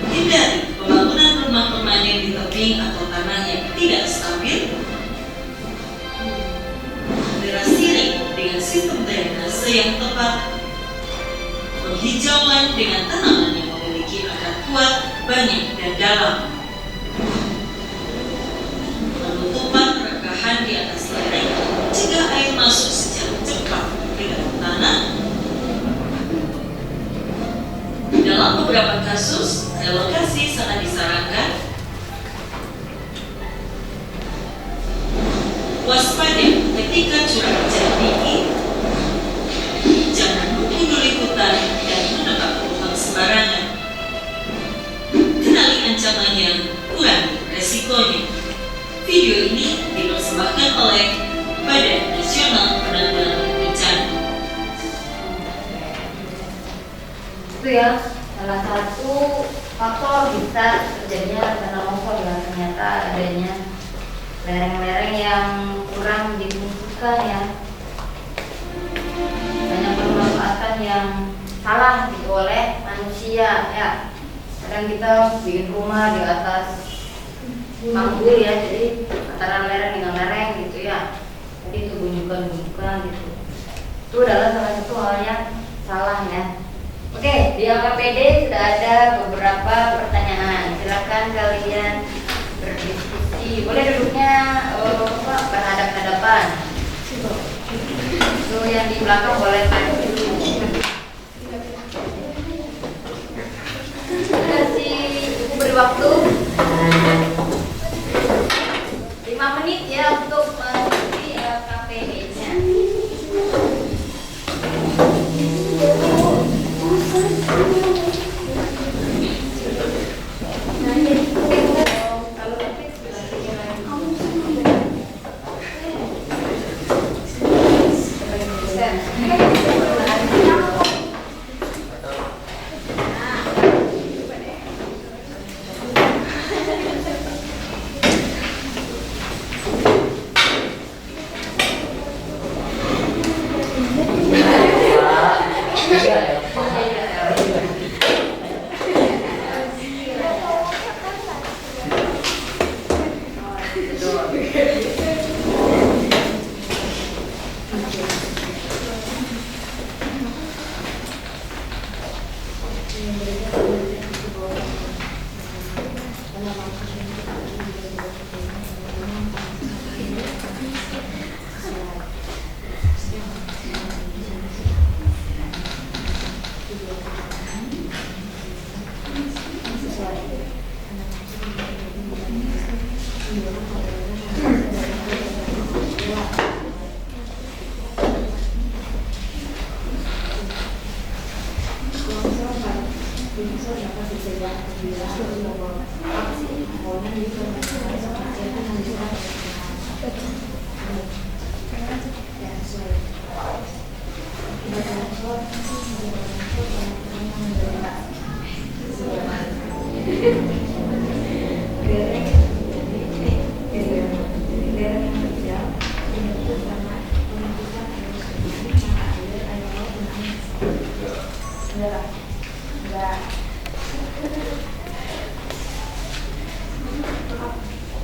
Hindari pembangunan rumah permanen di tebing atau tanah yang tidak stabil. Irigasi dengan sistem drainase yang tepat. Penghijauan dengan tanaman yang memiliki akar kuat, banyak dan dalam. Penutupan rekahan di atas lereng mencegah air masuk secara cepat ke dalam tanah. Dalam beberapa kasus, relokasi sangat disarankan. Waspada ketika curah hujan tinggi. Jangan menggunduli hutan dan menebak pohon sembarangan. Kenali ancamannya, kurangi resikonya. Video ini dipersembahkan oleh Badan Nasional Penanggulangan Bencana. Itu ya, salah satu faktor bisa terjadinya tanah longsor ya, ternyata adanya lereng-lereng yang kurang difungsikan ya, banyak pemanfaatan yang salah gitu oleh manusia ya. Kadang kita bikin rumah di atas tanggul ya, jadi antara lereng dengan lereng gitu ya, jadi itu gundukan gitu. Itu adalah salah satu hal yang salah ya. Oke, di LKPD sudah ada beberapa pertanyaan. Silakan kalian berdiskusi. Boleh duduknya berhadap-hadapan. Itu yang di belakang boleh dulu. Kasih ibu beri waktu 5 menit ya untuk mengikuti LKPD-nya.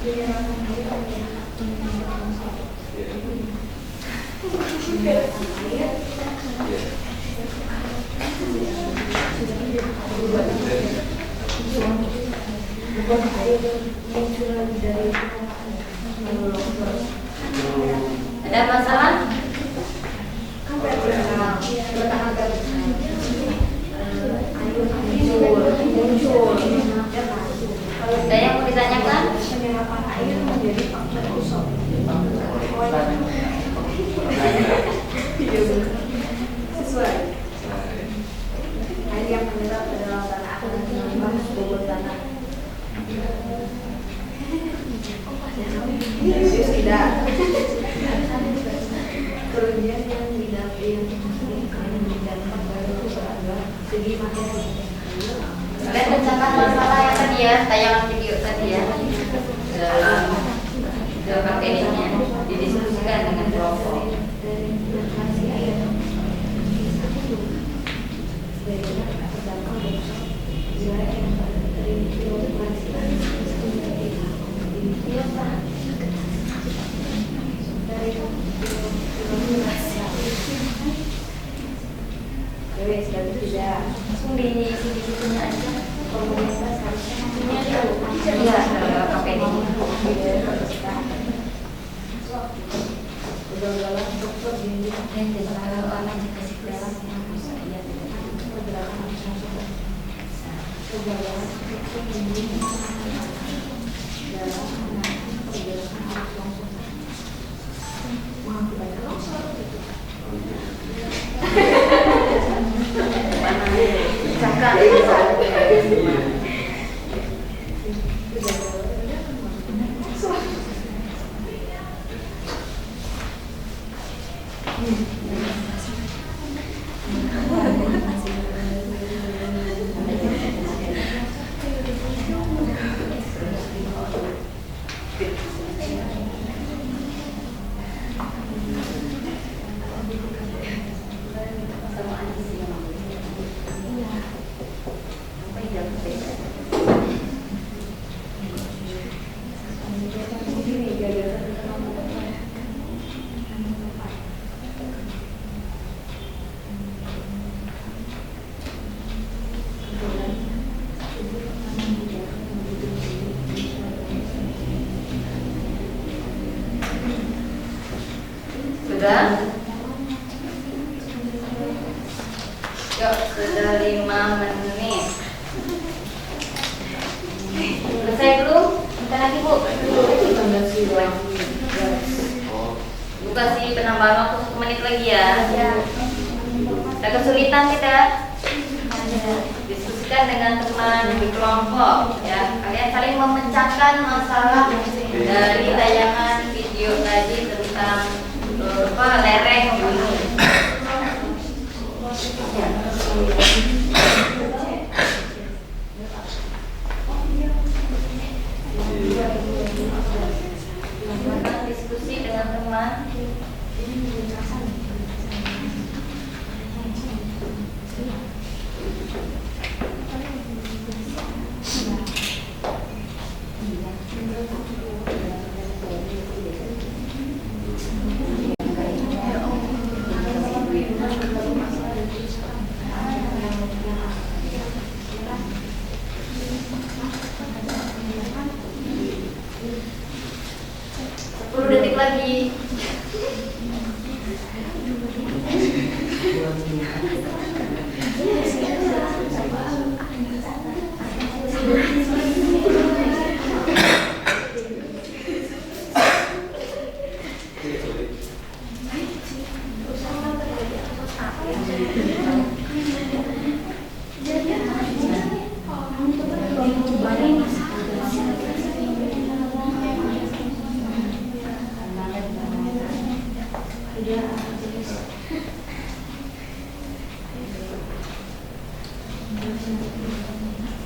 Ada masalah? Ada yang mau ditanyakan? Sesuai. Air yang menyerap ke dalam tanah akan menambah bobot tanah. Yesus tidak. Kerugian yang didampak baru adalah segi materi. Kalian bacakan masalah yang tadi ya, tayangan video tadi ya, dalam KPD-nya didiskusikan dengan kelompok. Langsung di situnya aja. Komunitas harusnya ini ada KPD-nya. Sudah? Yuk, sudah 5 menit. Selesai belum? Bentar lagi Bu. Bu kasih penambahan waktu 1 menit lagi ya. Ada kesulitan tidak? Diskusikan dengan teman di kelompok ya. Kalian saling memecahkan masalah dari tayangan video tadi tentang lereng gunung. Diskusi dengan teman. Lagi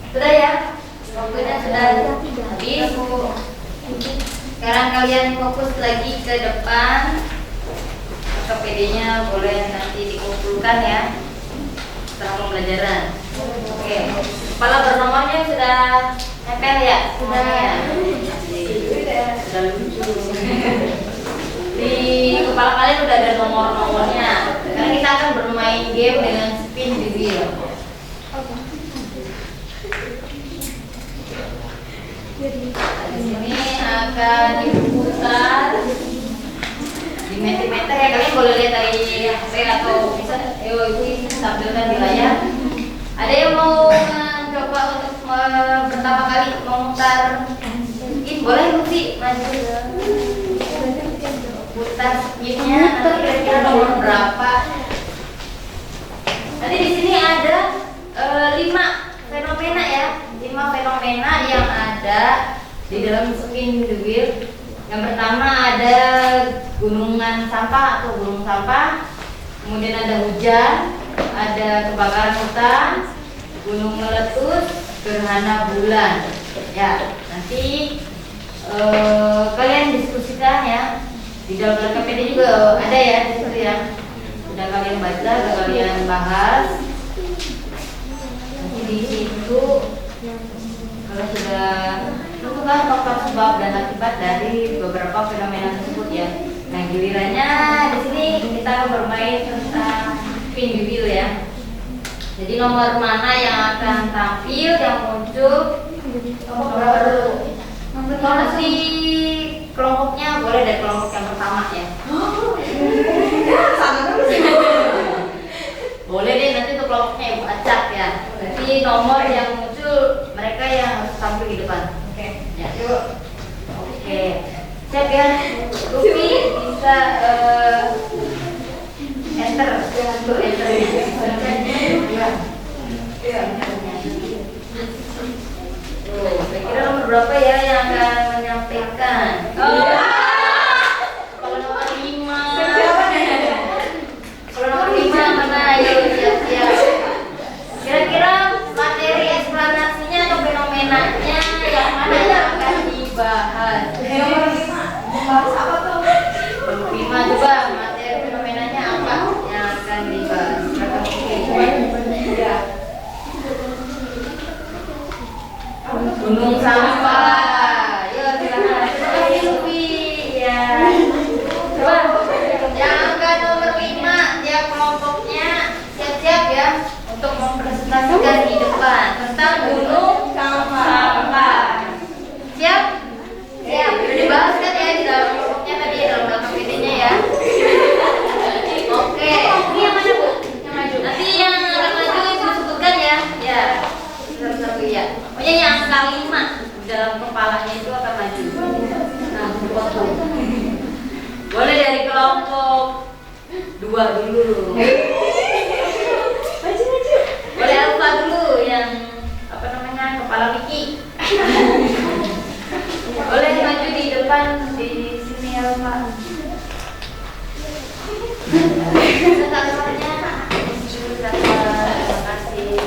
sudah ya, waktunya sudah habis. Sekarang kalian fokus lagi ke depan. KPD-nya boleh nanti dikumpulkan ya setelah pembelajaran. Oke, kepala bersamanya sudah nempel ya? Sudah. kalian udah ada nomor-nomornya. Sekarang kita akan bermain game dengan spin the wheel. Di sini akan diputar di meter-meter ya, kalian boleh lihat dari HP atau bisa ibu tampilkan di layar. Ada yang mau coba untuk pertama kali memutar spin? Boleh Lutfi maju putar spinnya, nanti kira-kira nomor berapa. Nanti di sini ada 5 fenomena ya, 5 fenomena yang ada di dalam spin the wheel. Yang pertama ada gunungan sampah atau gunung sampah, kemudian ada hujan, ada kebakaran hutan, gunung meletus, gerhana bulan. Ya, nanti kalian diskusikan ya. Di dalam LKPD juga ada ya di situ ya. Sudah kalian baca, sudah kalian bahas. Nanti di situ kalau sudah tentukan faktor sebab dan akibat dari beberapa fenomena tersebut ya. Nah, gilirannya di sini kita akan bermain tentang spin the wheel ya. Jadi nomor mana yang akan tampil, yang muncul, nanti kelompoknya boleh dari kelompok yang pertama ya. Boleh deh, nanti untuk kelompoknya ibu acak ya. Nanti nomor yang muncul mereka yang harus tampil di depan. Oke. Ya. Oke. Siap ya. Lutfi bisa enter untuk enter. Kira nomor berapa ya yang akan menyampaikan? Kalau nomor 5. Kalau nomor 5 mana? Ayo siap-siap. Kira-kira materi eksplanasinya atau fenomenanya yang mana yang akan dibahas? Nomor 5. Membahas apa tuh? Nomor 5 coba materi fenomenanya apa yang akan dibahas? Gunung sampah. Yuk silakan. Terima kasih Lutfi. Ya. Coba yang angka nomor 5 tiap kelompoknya siap-siap ya untuk mempresentasikan di depan tentang gunung sampah. Siap? Siap. Sudah dibahas kan ya di dalam kelompoknya tadi ya, dalam LKPD-nya ya. Oke. Ini yang mana Bu? Yang maju. Nanti yang akan maju itu disebutkan ya. Ya. Satu-satu ya. Pokoknya yang angka 5 dalam kepalanya itu akan maju. Nah, foto. Boleh dari kelompok 2 dulu. Boleh Alfa dulu yang apa namanya kepala Miki. Boleh maju di depan di sini Alfa. Sekarangnya terima kasih.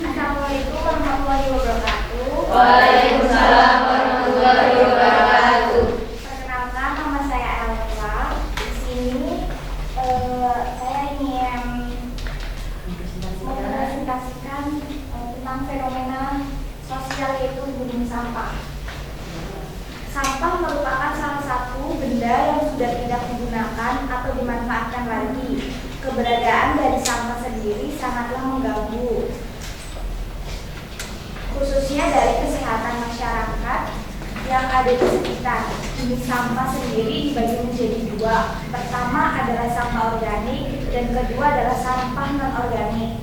Assalamualaikum warahmatullahi wabarakatuh. Waalaikumsalam warahmatullahi wabarakatuh. Perkenalkan, nama saya Elva. Di sini saya ingin mempresentasikan tentang fenomena sosial yaitu gunung sampah. Sampah merupakan salah satu benda yang sudah tidak digunakan atau dimanfaatkan lagi. Keberadaan dari sampah sendiri sangatlah mengganggu, khususnya dari kesehatan masyarakat yang ada di sekitar. Jenis sampah sendiri dibagi menjadi 2. Pertama adalah sampah organik dan kedua adalah sampah non-organik.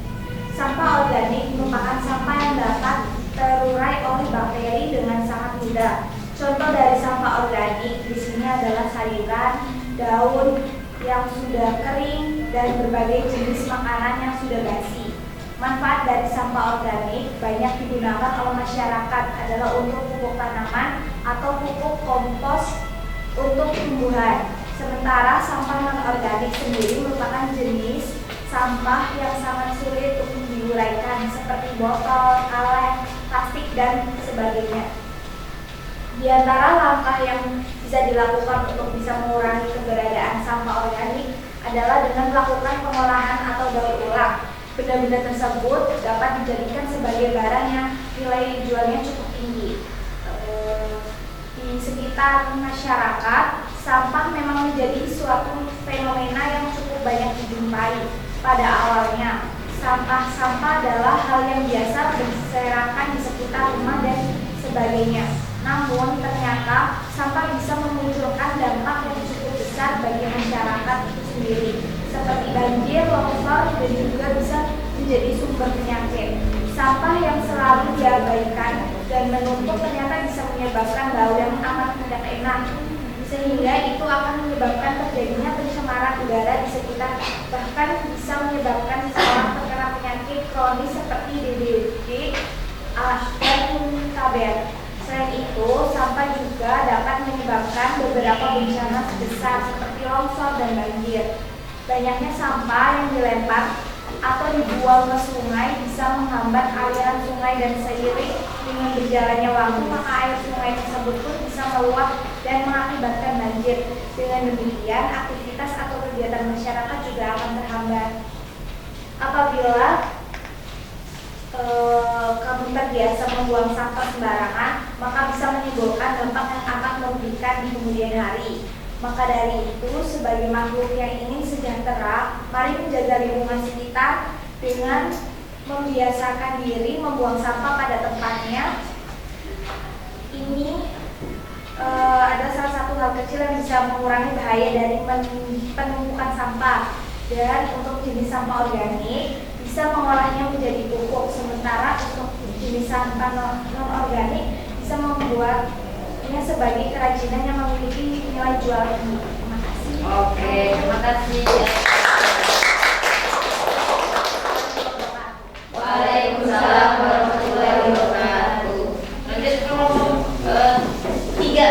Sampah organik merupakan sampah yang dapat terurai oleh bakteri dengan sangat mudah. Contoh dari sampah organik di sini adalah sayuran, daun yang sudah kering dan berbagai jenis makanan yang sudah basi. Manfaat dari sampah organik banyak digunakan oleh masyarakat adalah untuk pupuk tanaman atau pupuk kompos untuk tumbuhan. Sementara sampah non-organik sendiri merupakan jenis sampah yang sangat sulit untuk diuraikan seperti botol, kaleng, plastik, dan sebagainya. Di antara langkah yang bisa dilakukan untuk bisa mengurangi keberadaan sampah organik adalah dengan melakukan pengolahan atau daur ulang. Benda-benda tersebut dapat dijadikan sebagai barang yang nilai jualnya cukup tinggi. Di sekitar masyarakat, sampah memang menjadi suatu fenomena yang cukup banyak dijumpai. Pada awalnya, sampah-sampah adalah hal yang biasa berserakan di sekitar rumah dan sebagainya. Namun ternyata sampah bisa memunculkan dampak yang cukup besar bagi masyarakat itu sendiri, seperti banjir, longsor, dan juga bisa menjadi sumber penyakit. Sampah yang selalu diabaikan dan menumpuk ternyata bisa menyebabkan bau yang amat tidak enak, sehingga itu akan menyebabkan terjadinya pencemaran udara di sekitar, bahkan bisa menyebabkan seseorang terkena penyakit kronis seperti DBD, asma, dan muntaber. Selain itu, sampah juga dapat menyebabkan beberapa bencana besar seperti longsor dan banjir. Banyaknya sampah yang dilempar atau dibuang ke sungai bisa menghambat aliran sungai, dan seiring dengan berjalannya waktu maka air sungai tersebut pun bisa meluap dan mengakibatkan banjir. Dengan demikian, aktivitas atau kegiatan masyarakat juga akan terhambat. Apabila kamu terbiasa membuang sampah sembarangan, maka bisa menimbulkan dampak yang akan merugikan di kemudian hari. Maka dari itu, sebagai makhluk yang ingin sejahtera, mari menjaga lingkungan sekitar dengan membiasakan diri membuang sampah pada tempatnya. Ini ada salah satu hal kecil yang bisa mengurangi bahaya dari penumpukan sampah. Dan untuk jenis sampah organik, bisa mengolahnya menjadi pupuk, sementara untuk jenis sampah non-organik bisa membuatnya sebagai kerajinan yang memiliki nilai jual tinggi. Terima kasih. Oke, terima kasih. Waalaikumsalam warahmatullahi wabarakatuh. Lanjut ke kelompok 3 ya.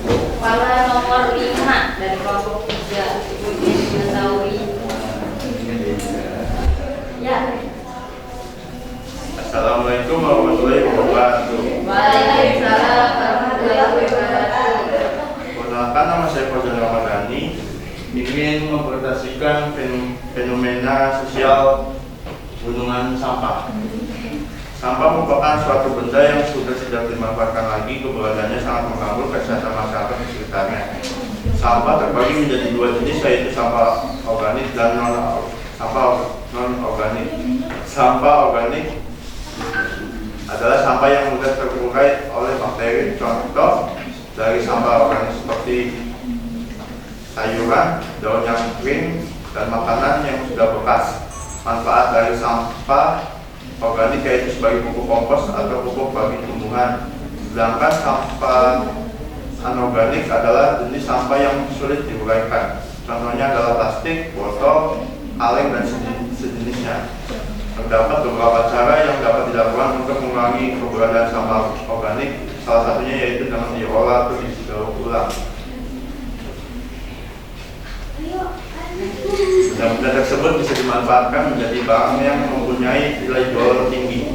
Kepala nomor 5 dari kelompok 3, Ibu Dinasawi. Ya. Assalamualaikum warahmatullahi wabarakatuh. Waalaikumsalam warahmatullahi wabarakatuh. Perkenalkan, nama saya Fauzan Ramadhani. Ingin mempresentasikan fenomena sosial gunungan sampah. Sampah merupakan suatu benda yang sudah tidak dimanfaatkan lagi. Keberadaannya sangat mengganggu kesehatan masyarakat di sekitarnya. Sampah terbagi menjadi 2 jenis, yaitu sampah organik dan non-organik. Sampah organik adalah sampah yang mudah terurai oleh bakteri. Contoh dari sampah organik seperti sayuran, daun yang kering, dan makanan yang sudah bekas. Manfaat dari sampah organik yaitu sebagai pupuk kompos atau pupuk bagi tumbuhan. Sedangkan sampah anorganik adalah jenis sampah yang sulit diuraikan. Contohnya adalah plastik, botol, kaleng, dan sejenisnya. Terdapat beberapa cara yang dapat dilakukan untuk mengurangi keberadaan sampah organik. Salah satunya yaitu dengan diolah atau didaur ulang. Benda-benda tersebut bisa dimanfaatkan menjadi barang yang mempunyai nilai jual tinggi.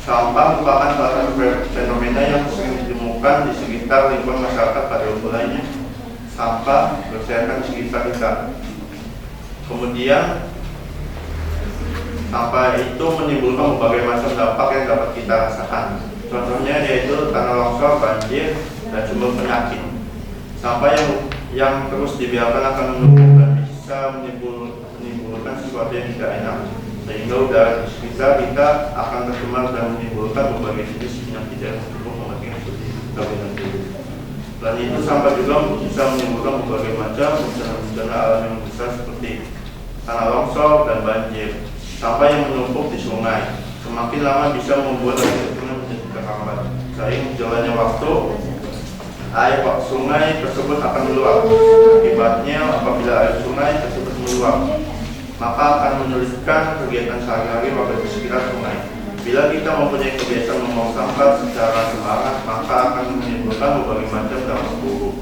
Sampah merupakan salah satu fenomena yang sering ditemukan di sekitar lingkungan masyarakat pada mulanya. Sampah berserakan di sekitar kita. Kemudian sampah itu menimbulkan berbagai macam dampak yang dapat kita rasakan. Contohnya yaitu tanah longsor, banjir, dan sumber penyakit. Sampah yang terus dibiarkan akan menumpuk dan bisa menimbulkan sesuatu yang tidak enak, sehingga udara di sekitar kita akan tercemar dan menimbulkan berbagai jenis penyakit yang mematikan seperti COVID-19. Selain itu, sampah juga bisa menimbulkan berbagai macam bencana alam yang besar seperti tanah longsor dan banjir. Sampah yang menumpuk di sungai semakin lama bisa membuat air sungai menjadi terhambat. Seiring berjalannya waktu, air sungai tersebut akan meluap. Akibatnya, apabila air sungai tersebut meluap, maka akan menyulitkan kegiatan sehari-hari warga di sekitar sungai. Bila kita mempunyai kebiasaan membuang sampah secara sembarangan, maka akan menimbulkan berbagai macam dampak buruk.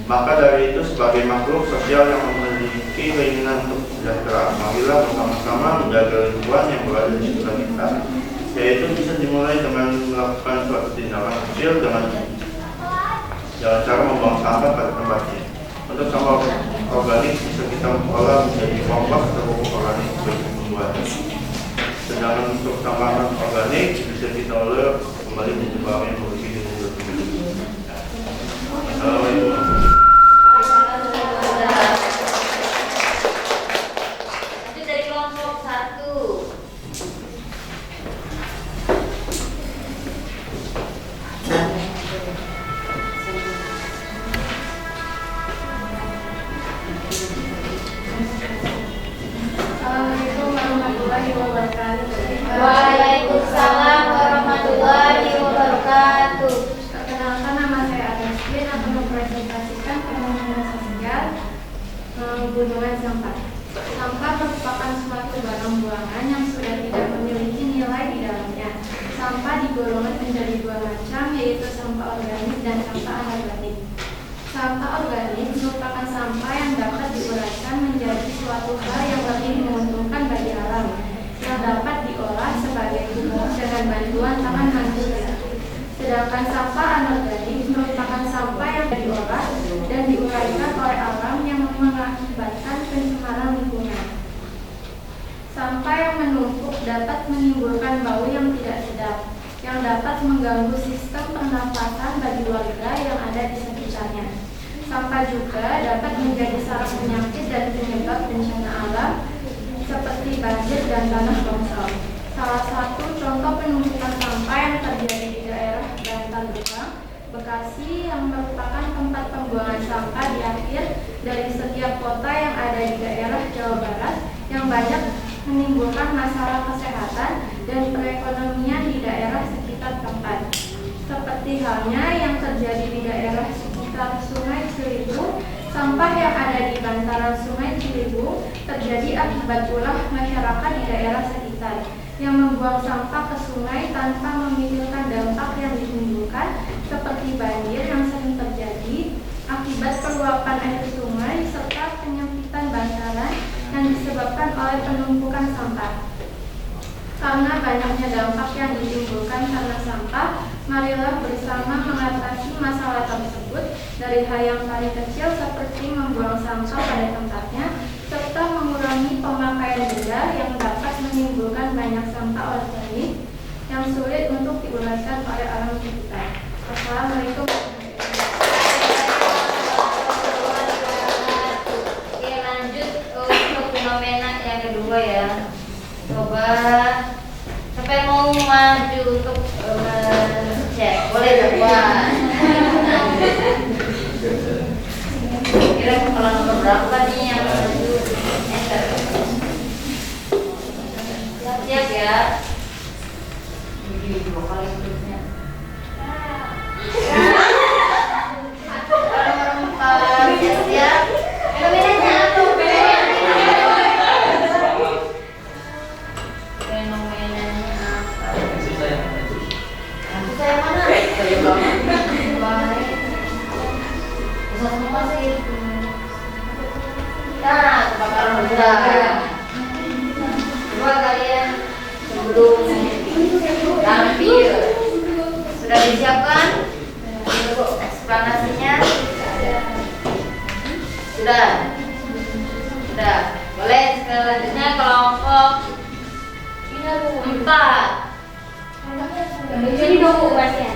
Maka dari itu, sebagai makhluk sosial yang memiliki keinginan untuk sejahtera, marilah bersama-sama menjaga lingkungan yang berada di sekitar kita. yaitu bisa dimulai dengan melakukan suatu tindakan kecil dengan cara membuang sampah pada tempatnya. Untuk sampah organik bisa kita olah menjadi kompos atau pupuk organik bagi pembuatan. Sedangkan untuk sampah organik bisa kita olah kembali menjadi bahan yang memiliki nilai tinggi. Assalamualaikum. Lanjut dari kelompok 1. Assalamualaikum warahmatullahi wabarakatuh. Waalaikumsalam warahmatullahi wabarakatuh. Perkenalkan, nama saya Agustin akan mempresentasikan fenomena sosial gunungan sampah. Sampah merupakan suatu barang buangan yang sudah tidak memiliki nilai di dalamnya. Sampah digolongkan menjadi dua macam, yaitu sampah organik dan sampah anorganik. Sampah organik merupakan sampah yang dapat diuraikan menjadi suatu hal yang lebih menguntungkan bagi alam, yang dapat diolah sebagai pupuk dengan bantuan tangan manusia. Sedangkan sampah anorganik merupakan sampah yang diolah dan diuraikan oleh alam yang mengakibatkan pencemaran lingkungan. Sampah yang menumpuk dapat menimbulkan bau yang tidak sedap, yang dapat mengganggu sistem pernafasan bagi warga yang ada di sekitarnya. Sampah juga dapat menjadi sarang penyakit dan penyebab bencana alam seperti banjir dan tanah longsor. Salah satu contoh penumpukan sampah yang terjadi di daerah Bantar Gebang, Bekasi, yang merupakan tempat pembuangan sampah di akhir dari setiap kota yang ada di daerah Jawa Barat, yang banyak menimbulkan masalah kesehatan dan perekonomian di daerah sekitar tempat. Seperti halnya yang terjadi di daerah sekitar Sungai Ciliwung, sampah yang ada di bantaran Sungai Ciliwung terjadi akibat ulah masyarakat di daerah sekitar yang membuang sampah ke sungai tanpa memikirkan dampak yang ditimbulkan, seperti banjir yang sering terjadi akibat peluapan air sungai serta penyempitan bantaran yang disebabkan oleh penumpukan sampah. Karena banyaknya dampak yang ditimbulkan karena sampah, marilah bersama mengatasi masalah tersebut dari hal yang paling kecil seperti membuang sampah pada tempatnya, serta mengurangi pemakaian benda yang dapat menimbulkan banyak sampah organik yang sulit untuk diuraikan oleh alam sekitar. Wassalamualaikum. Oke, lanjut untuk fenomena yang kedua ya. Coba siapa yang mau maju untuk cek? Boleh coba. Kira kalau nomor berapa nih yang maju? Enter. Siap ya. Ini 2 kali terusnya. Nomor 4 siap. Fenomenanya apa? Fenomenanya apa? Saya mana? Saya banget. Pusat semua sih. Nah, kebakaran hutan. Coba kalian sebelum tampil sudah disiapkan untuk eksplanasinya? Sudah. Boleh selanjutnya kelompok 4. Jadi dong bukannya.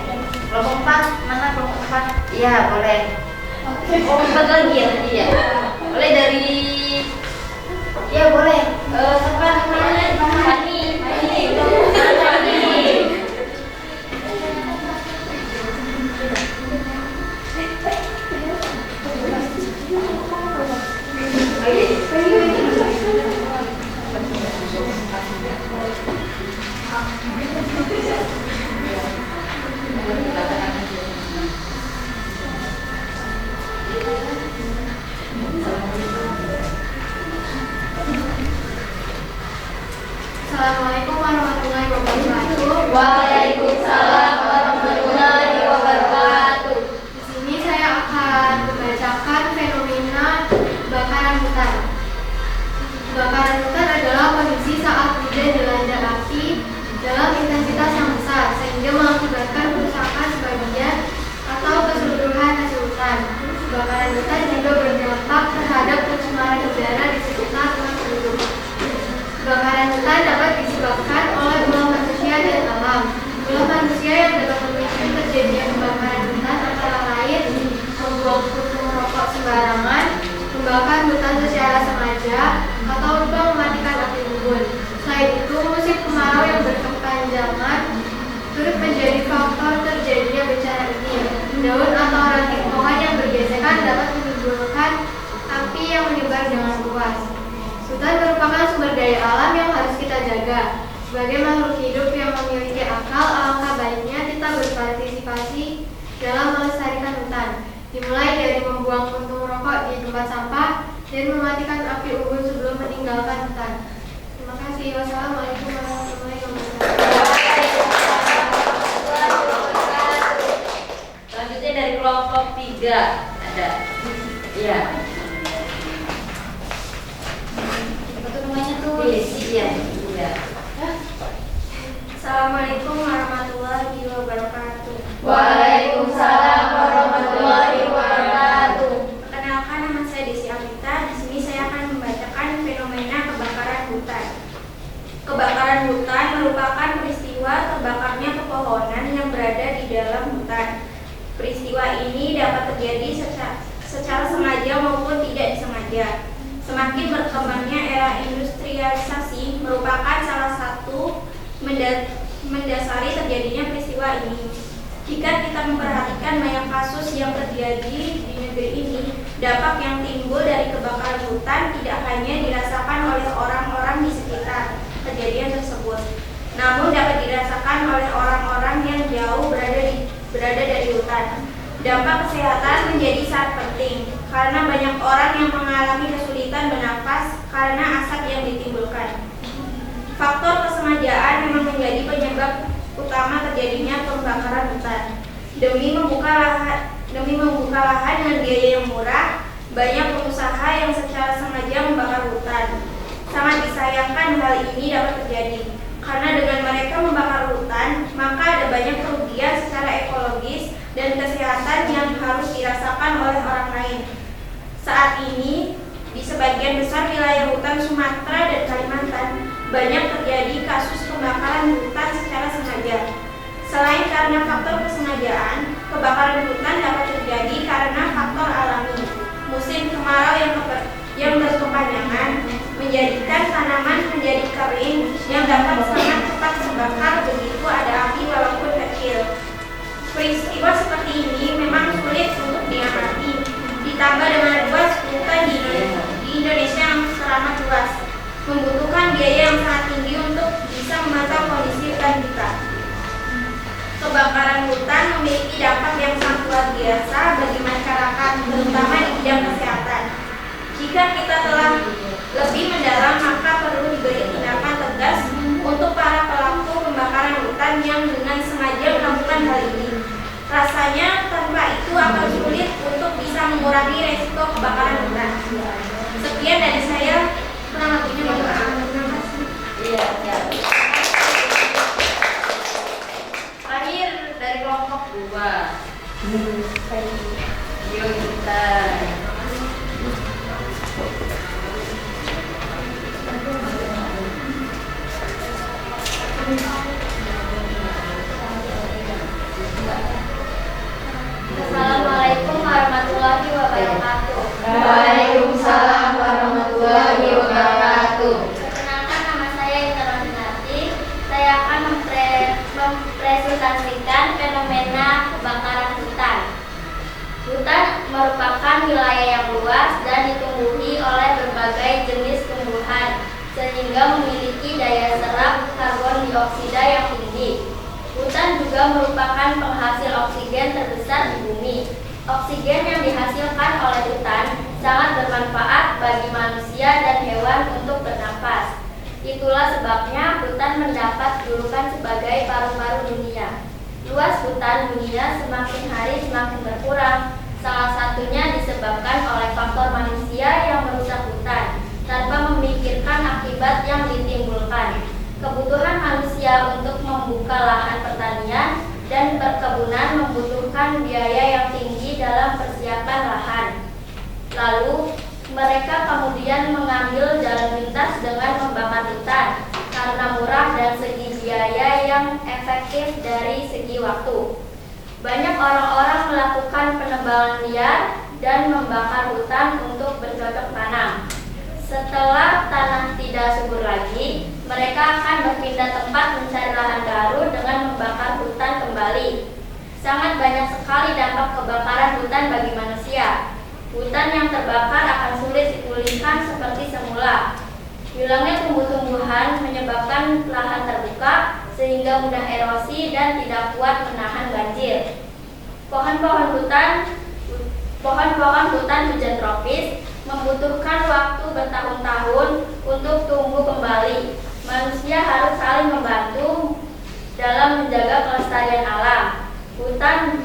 Kelompok 4 mana kelompok 4? Iya boleh. Oh 4 lagi ya tadi ya. Boleh dari ya boleh. Siapa namanya? Fani. Assalamualaikum warahmatullahi wabarakatuh. Waalaikumsalam warahmatullahi wabarakatuh. Di sini saya akan membacakan fenomena kebakaran hutan. Kebakaran hutan adalah kondisi saat hujan dilanda api dalam intensitas atau lupa mematikan api unggun. Selain itu, musim kemarau yang berkepanjangan turut menjadi faktor terjadinya bencana ini. Daun atau ranting pohon yang bergesekan dapat menimbulkan api yang menyebar dengan luas. Hutan merupakan sumber daya alam yang harus kita jaga. Sebagai makhluk hidup yang memiliki akal, alangkah baiknya kita berpartisipasi dalam melestarikan hutan. Dimulai dari membuang puntung rokok di tempat sampah dan mematikan api unggun sebelum meninggalkan hutan. Terima kasih. Wassalamualaikum warahmatullahi wabarakatuh. Selanjutnya dari kelompok 3 ada. Iya. Apa namanya tuh? Desi ya. Iya. Assalamualaikum warahmatullahi wabarakatuh. Waalaikumsalam warahmatullahi wabarakatuh. Perkenalkan, nama saya Desi Amita. Di sini saya akan membacakan fenomena kebakaran hutan. Kebakaran hutan merupakan peristiwa terbakarnya pepohonan yang berada di dalam hutan. Peristiwa ini dapat terjadi secara sengaja maupun tidak disengaja. Semakin berkembangnya era industrialisasi merupakan salah satu mendasari terjadinya peristiwa ini. Jika kita memperhatikan banyak kasus yang terjadi di negeri ini, dampak yang timbul dari kebakaran hutan tidak hanya dirasakan oleh orang-orang di sekitar kejadian tersebut, namun dapat dirasakan oleh orang-orang yang jauh berada dari hutan. Dampak kesehatan menjadi sangat penting karena banyak orang yang mengalami kesulitan bernafas karena asap yang ditimbulkan. Faktor kesengajaan memang menjadi penyebab utama terjadinya pembakaran hutan. Demi membuka lahan dengan biaya yang murah, banyak pengusaha yang secara sengaja membakar hutan. Sangat disayangkan hal ini dapat terjadi, karena dengan mereka membakar hutan, maka ada banyak kerugian secara ekologis dan kesehatan yang harus dirasakan oleh orang lain. Saat ini, di sebagian besar wilayah hutan Sumatera dan Kalimantan, banyak terjadi kasus pembakaran hutan secara sengaja. Selain karena faktor kesengajaan, kebakaran hutan dapat terjadi karena faktor alami. Musim kemarau yang berkepanjangan menjadikan tanaman menjadi kering yang dapat sangat cepat terbakar begitu ada api walaupun kecil. Peristiwa seperti ini memang sulit untuk diamati, ditambah dengan luas hutan di Indonesia yang teramat luas, membutuhkan biaya yang sangat tinggi untuk bisa memantau kondisi hutan kita. Kebakaran hutan memiliki dampak yang sangat luar biasa bagi masyarakat, terutama di bidang kesehatan. Jika kita telah lebih mendalam, maka perlu diberi tindakan tegas untuk para pelaku pembakaran hutan yang dengan sengaja melakukan hal ini. Rasanya tanpa itu akan sulit untuk bisa mengurangi resiko kebakaran hutan. Sekian dari saya. Kurang lebihnya mohon maaf. Terima kasih. Iya, ya. Terakhir dari kelompok 2. Yuk kita. Assalamualaikum warahmatullahi wabarakatuh. Waalaikumsalam warahmatullahi wabarakatuh. Perkenalkan, nama saya Intan Rohinati. Saya akan mempresentasikan fenomena kebakaran hutan. Hutan merupakan wilayah yang luas dan ditumbuhi oleh berbagai jenis tumbuhan, sehingga memiliki daya serap karbon dioksida yang tinggi. Hutan juga merupakan penghasil oksigen terbesar di bumi. Oksigen yang dihasilkan oleh hutan sangat bermanfaat bagi manusia dan hewan untuk bernafas. Itulah sebabnya hutan mendapat julukan sebagai paru-paru dunia. Luas hutan dunia semakin hari semakin berkurang. Salah satunya disebabkan oleh faktor manusia yang merusak hutan tanpa memikirkan akibat yang ditimbulkan. Kebutuhan manusia untuk membuka lahan pertanian dan perkebunan membutuhkan biaya yang tinggi dalam persiapan lahan. Lalu, mereka kemudian mengambil jalan pintas dengan membakar hutan karena murah dan segi biaya yang efektif dari segi waktu. Banyak orang-orang melakukan penebangan liar dan membakar hutan untuk bercocok tanam. Setelah tanah tidak subur lagi, mereka akan berpindah tempat mencari lahan baru dengan membakar hutan kembali. Sangat banyak sekali dampak kebakaran hutan bagi manusia. Hutan yang terbakar akan sulit dipulihkan seperti semula. Hilangnya tumbuh-tumbuhan menyebabkan lahan terbuka sehingga mudah erosi dan tidak kuat menahan banjir. Pohon-pohon hutan hujan tropis membutuhkan waktu bertahun-tahun untuk tumbuh kembali. Manusia harus saling membantu dalam menjaga kelestarian alam. Hutan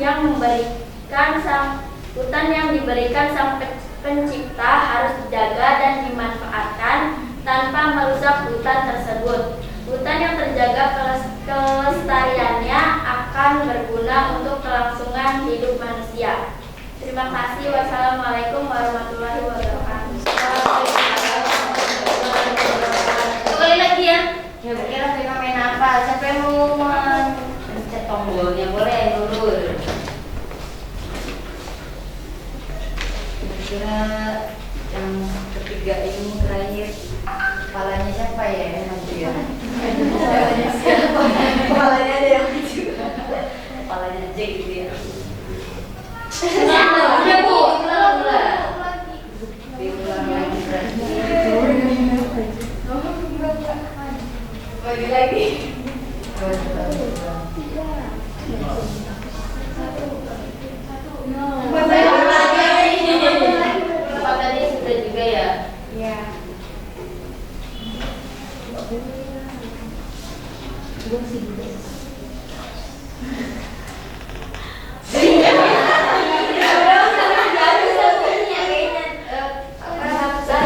yang diberikan sang pencipta harus dijaga dan dimanfaatkan tanpa merusak hutan tersebut. Hutan yang terjaga kelestariannya akan berguna untuk kelangsungan hidup manusia. Terima kasih. Wassalamualaikum warahmatullahi wabarakatuh. Sekali lagi ya. Ya kira fenomena apa? Siapa yang mau mencet tombolnya? Boleh nurul. Kira yang ketiga ini terakhir kepalanya siapa ya yang maju ya? Kepalanya siapa? Kepalanya ada yang maju. Kepalanya aja gitu ya. Udah Bu, ulang lagi berarti. Tadi sudah juga ya? Iya.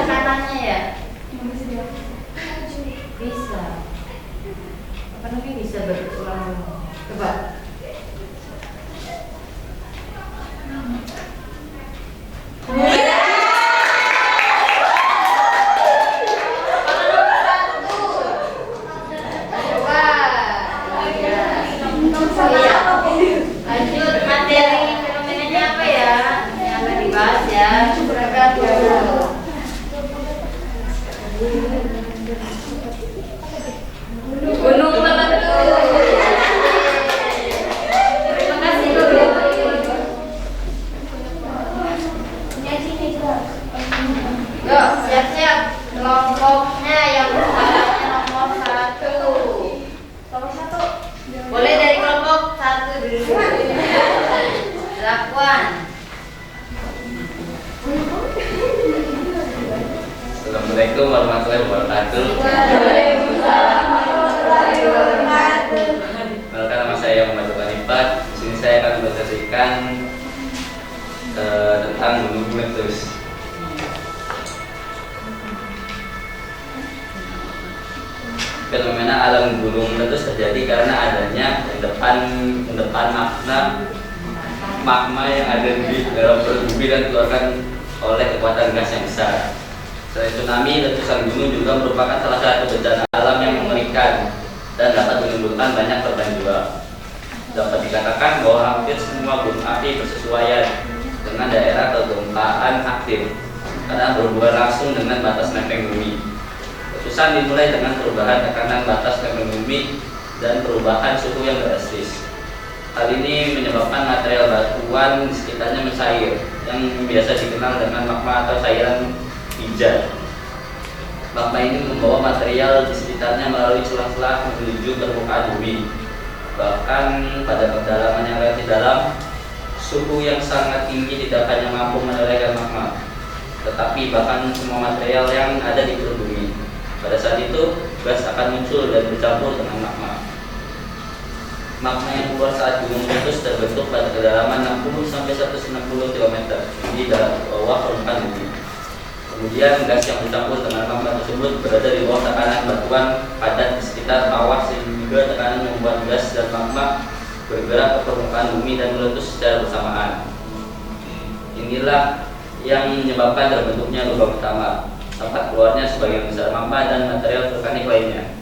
Kanannya ya? Bisa. Apa namanya bisa berulang? Coba. Lanjut materi fenomenanya apa ya? Yang akan dibahas ya. Gunung Meletus. Terima kasih Bu. Yuk, siap-siap. Kelompoknya yang pertamanya nomor 1. Kelompok 1. Boleh dari kelompok 1 dulu. Lakuan. Assalamualaikum warahmatullahi wabarakatuh. Perkenalkan, nama saya Muhammad Hanifat. Di sini saya akan mempresentasikan tentang Gunung Meletus. Fenomena alam gunung meletus terjadi karena adanya endapan magma yang ada di dalam perut bumi dan dikeluarkan oleh kekuatan gas yang besar. Selain tsunami, letusan gunung juga merupakan salah satu bencana alam yang mengerikan dan dapat menimbulkan banyak korban jiwa. Dapat dikatakan bahwa hampir semua gunung api bersesuaian dengan daerah kegempaan aktif karena berhubungan langsung dengan batas lempeng bumi. Letusan dimulai dengan perubahan tekanan batas lempeng bumi dan perubahan suhu yang drastis. Hal ini menyebabkan material batuan di sekitarnya mencair, yang biasa dikenal dengan magma atau cairan hijau. Magma ini membawa material di sekitarnya melalui celah-celah menuju permukaan bumi. Bahkan pada kedalaman yang relatif dalam, suhu yang sangat tinggi tidak hanya mampu melelehkan magma, tetapi bahkan semua material yang ada di perut bumi. Pada saat itu, gas akan muncul dan bercampur dengan magma. Magma yang keluar saat gunung meletus terbentuk pada kedalaman 60-160 km di bawah permukaan bumi. Kemudian gas yang bercampur dengan magma tersebut berada di bawah tekanan batuan padat di sekitar kawah sehingga tekanan membuat gas dan magma bergerak ke permukaan bumi dan meletus secara bersamaan. Inilah yang menyebabkan terbentuknya lubang utama, tempat keluarnya sebagian besar magma dan material vulkanik lainnya.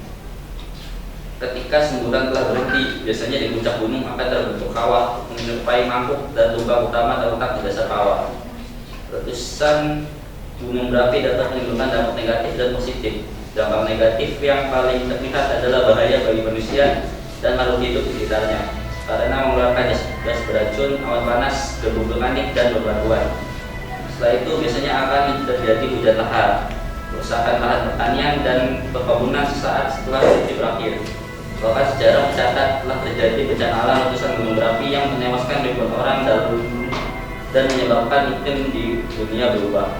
Ketika semburan telah berhenti, biasanya di puncak gunung akan terbentuk kawah menyerupai mangkuk dan lubang utama terletak di dasar kawah. Letusan gunung berapi dapat menimbulkan dampak negatif dan positif. Dampak negatif yang paling terlihat adalah bahaya bagi manusia dan makhluk hidup di sekitarnya karena mengeluarkan gas beracun, awan panas, debu vulkanik, dan bebatuan. Setelah itu biasanya akan terjadi hujan lahar, kerusakan lahan pertanian, dan perkebunan sesaat setelah erupsi berakhir. Bahkan sejarah mencatat telah terjadi bencana alam letusan gunung berapi yang menewaskan ribuan orang dan menyebabkan iklim di dunia berubah.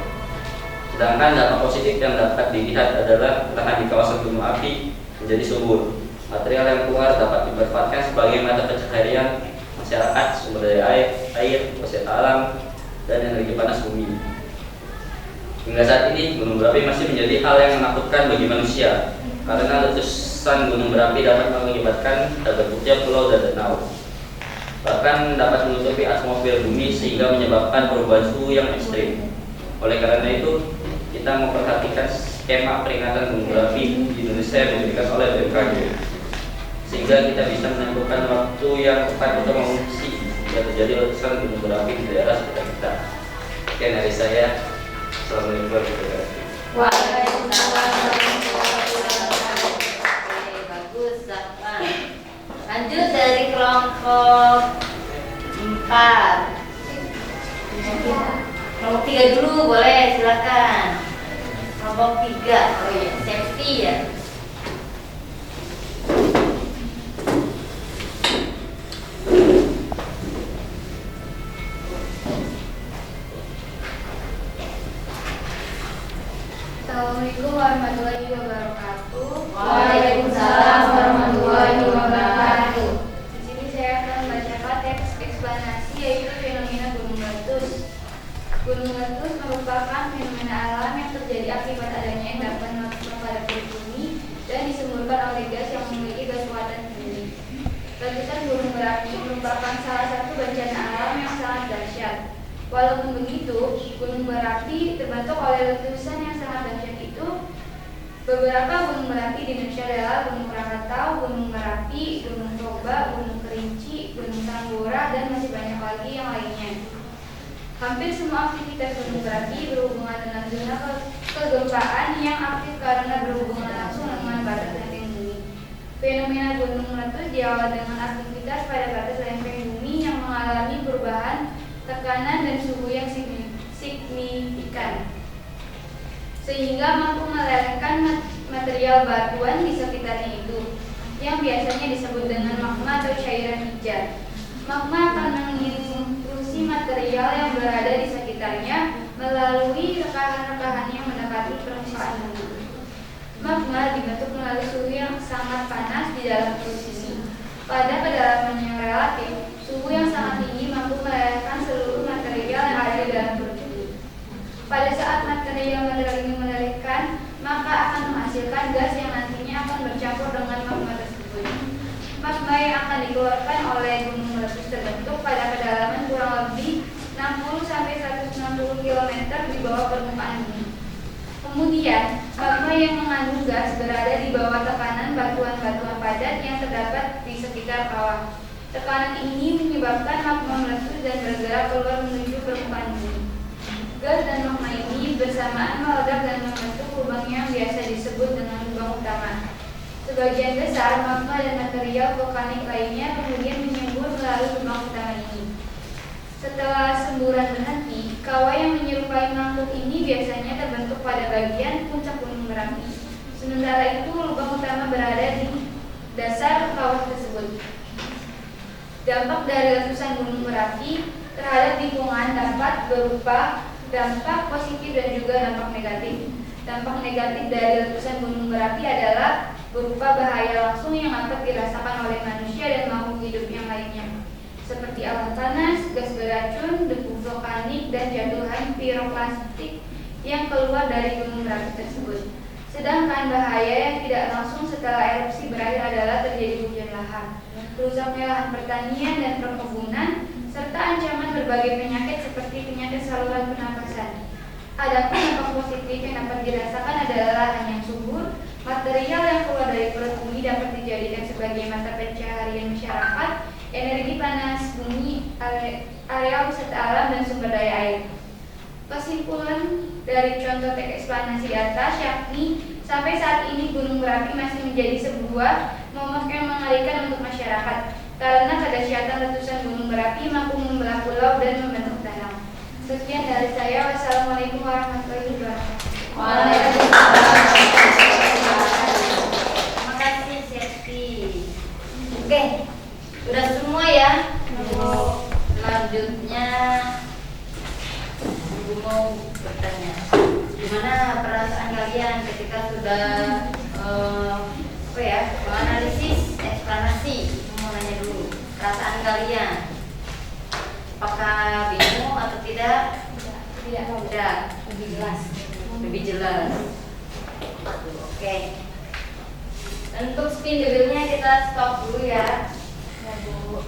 Sedangkan dampak positif yang dapat dilihat adalah lahan di kawasan gunung api menjadi subur. Material yang keluar dapat dimanfaatkan sebagai mata pencaharian masyarakat, sumber daya air, wisata alam, dan energi panas bumi. Hingga saat ini, gunung berapi masih menjadi hal yang menakutkan bagi manusia karena letusan gunung berapi dapat mengakibatkan terbentuknya pulau dan danau. Bahkan dapat menutupi atmosfer bumi sehingga menyebabkan perubahan suhu yang ekstrim. Oleh karena itu, kita memperhatikan skema peringatan gunung berapi di Indonesia yang diberikan oleh BMKG, sehingga kita bisa menentukan waktu yang tepat untuk mengungsi jika terjadi letusan gunung berapi di daerah sekitar kita. Sekian dari saya. Assalamualaikum warahmatullahi wabarakatuh. Waalaikumsalam warahmatullahi wabarakatuh. Oke, bagus, Zafran. Lanjut dari kelompok 4. Kelompok 3 dulu boleh, silakan. Kelompok 3. Oh iya, safety ya. Assalamualaikum warahmatullahi wabarakatuh. Waalaikumsalam warahmatullahi wabarakatuh. Di sini saya akan membacakan teks eksplanasi yaitu fenomena gunung meletus. Gunung meletus merupakan fenomena alam yang terjadi akibat adanya endapan magma pada perut bumi dan disemburkan oleh gas yang memiliki gas muatan tinggi. Letusan gunung berapi merupakan salah satu bencana alam yang sangat dahsyat. Walaupun begitu, gunung berapi terbentuk oleh letusan yang sangat dahsyat itu. Beberapa gunung berapi di Indonesia adalah Gunung Krakatau, Gunung Merapi, Gunung Toba, Gunung Kerinci, Gunung Tanggora, dan masih banyak lagi yang lainnya. Hampir semua aktivitas gunung berapi berhubungan dengan zona kegempaan yang aktif karena berhubungan langsung dengan batas lempeng bumi. Fenomena gunung meletus diawali dengan aktivitas pada batas lempeng bumi yang mengalami perubahan tekanan dan suhu yang signifikan, sehingga mampu melelehkan material batuan di sekitarnya itu, yang biasanya disebut dengan magma atau cairan pijar. Magma akan menginflusi material yang berada di sekitarnya melalui rekahan-rekahan yang mendekati permukaan bumi. Magma dibentuk melalui suhu yang sangat panas di dalam posisi. Pada kedalaman yang relatif, suhu yang sangat tinggi mampu melelehkan seluruh material yang ada di dalam perut bumi. Pada saat material ini melelehkan, maka akan menghasilkan gas yang nantinya akan bercampur dengan magma tersebut. Magma yang akan dikeluarkan oleh gunung meletus terbentuk pada kedalaman kurang lebih 60-160 km di bawah permukaan bumi. Kemudian, magma yang mengandung gas berada di bawah tekanan batuan-batuan padat yang terdapat di sekitar kawah. Tekanan ini menyebabkan magma meletus dan bergerak keluar menuju permukaan bumi. Gas dan magma ini bersamaan meledak dan membentuk lubang yang biasa disebut dengan lubang utama. Sebagian besar magma dan material vulkanik lainnya kemudian menyembur melalui lubang utama ini. Setelah semburan berhenti, kawah yang menyerupai mangkuk ini biasanya terbentuk pada bagian puncak gunung berapi. Sementara itu, lubang utama berada di dasar kawah tersebut. Dampak dari letusan gunung berapi terhadap lingkungan dapat berupa dampak positif dan juga dampak negatif. Dampak negatif dari letusan gunung berapi adalah berupa bahaya langsung yang dapat dirasakan oleh manusia dan makhluk hidup yang lainnya, seperti awan panas, gas beracun, debu vulkanik, dan jatuhan piroklastik yang keluar dari gunung berapi tersebut. Sedangkan bahaya yang tidak langsung setelah erupsi berakhir adalah terjadi hujan lahar, rusaknya lahan pertanian dan perkebunan, serta ancaman berbagai penyakit seperti penyakit saluran pernapasan. Adapun dampak positif yang dapat dirasakan adalah lahan yang subur, material yang keluar dari perut bumi dapat dijadikan sebagai mata pencaharian masyarakat, energi panas bumi, area wisata alam, dan sumber daya air. Kesimpulan dari contoh teks eksplanasi di atas, yakni sampai saat ini gunung berapi masih menjadi sebuah momok yang mengerikan untuk masyarakat karena kedahsyatan letusan gunung berapi mampu membelah pulau dan membentuk danau. Sekian dari saya. Wassalamualaikum warahmatullahi wabarakatuh. Terima kasih Septi. Oke, sudah semua ya. Selanjutnya Ibu mau bertanya, gimana perasaan kalian ketika sudah menganalisis eksplanasi? Mau nanya dulu, perasaan kalian apakah bingung atau tidak? Tidak, lebih jelas. Oke, untuk spin the wheel-nya kita stop dulu ya. Ya Bu.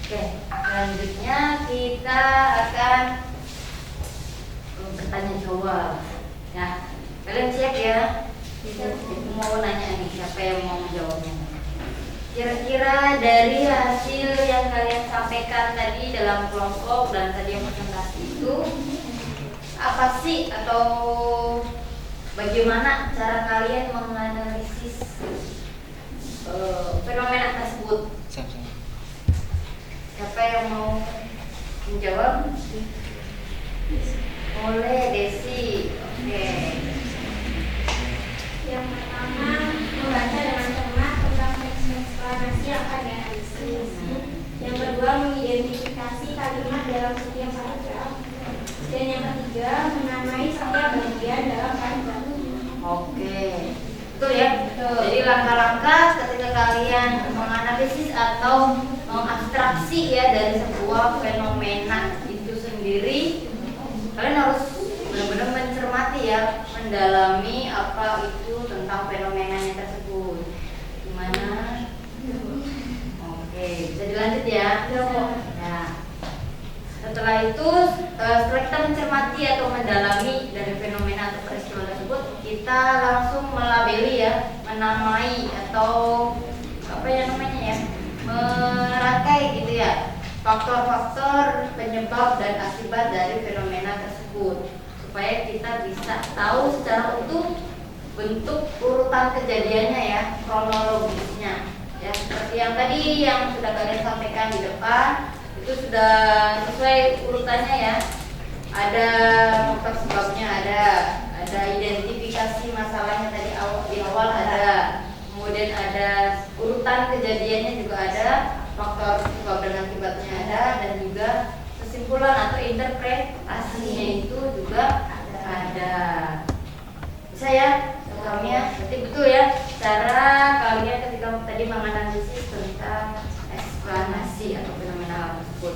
Oke, selanjutnya kita akan bertanya jawab. Ya, kalian siap ya? Aku mau nanya nih, siapa yang mau menjawabnya? Kira-kira dari hasil yang kalian sampaikan tadi dalam kelompok dan tadi yang presentasi itu, apa sih atau bagaimana cara kalian menganalisis fenomena tersebut? Siapa yang mau menjawab? Boleh, Desi. Oke. Yang pertama, membaca dengan cermat tentang teks eksplanasi yang akan dianalisis. Yang kedua, mengidentifikasi kalimat dalam setiap paragraf. Dan yang ketiga, menamai setiap bagian dalam paragraf. Oke. Betul ya? Betul. Jadi langkah-langkah ketika kalian menganalisis atau mengabstraksi ya dari sebuah fenomena itu sendiri, kalian harus benar-benar mencermati ya, mendalami apa itu tentang fenomenanya tersebut. Gimana? Oke, bisa dilanjut ya? Nah, setelah itu, setelah kita mencermati atau mendalami dari fenomena atau peristiwa tersebut, kita langsung melabeli ya, menamai atau apa ya namanya ya, merangkai gitu ya, faktor-faktor penyebab dan akibat dari fenomena tersebut, supaya kita bisa tahu secara utuh bentuk urutan kejadiannya ya, kronologisnya ya, seperti yang tadi yang sudah kalian sampaikan di depan itu sudah sesuai urutannya ya. Ada faktor sebabnya, ada identifikasi masalahnya tadi di awal ada, kemudian ada urutan kejadiannya juga ada, faktor sebab dan akibatnya ada, dan juga kesimpulan atau interpretasinya itu juga ada. Bisa ya pahaminya? Berarti betul ya cara kalian ketika tadi menganalisis tentang eksplanasi atau fenomena tersebut.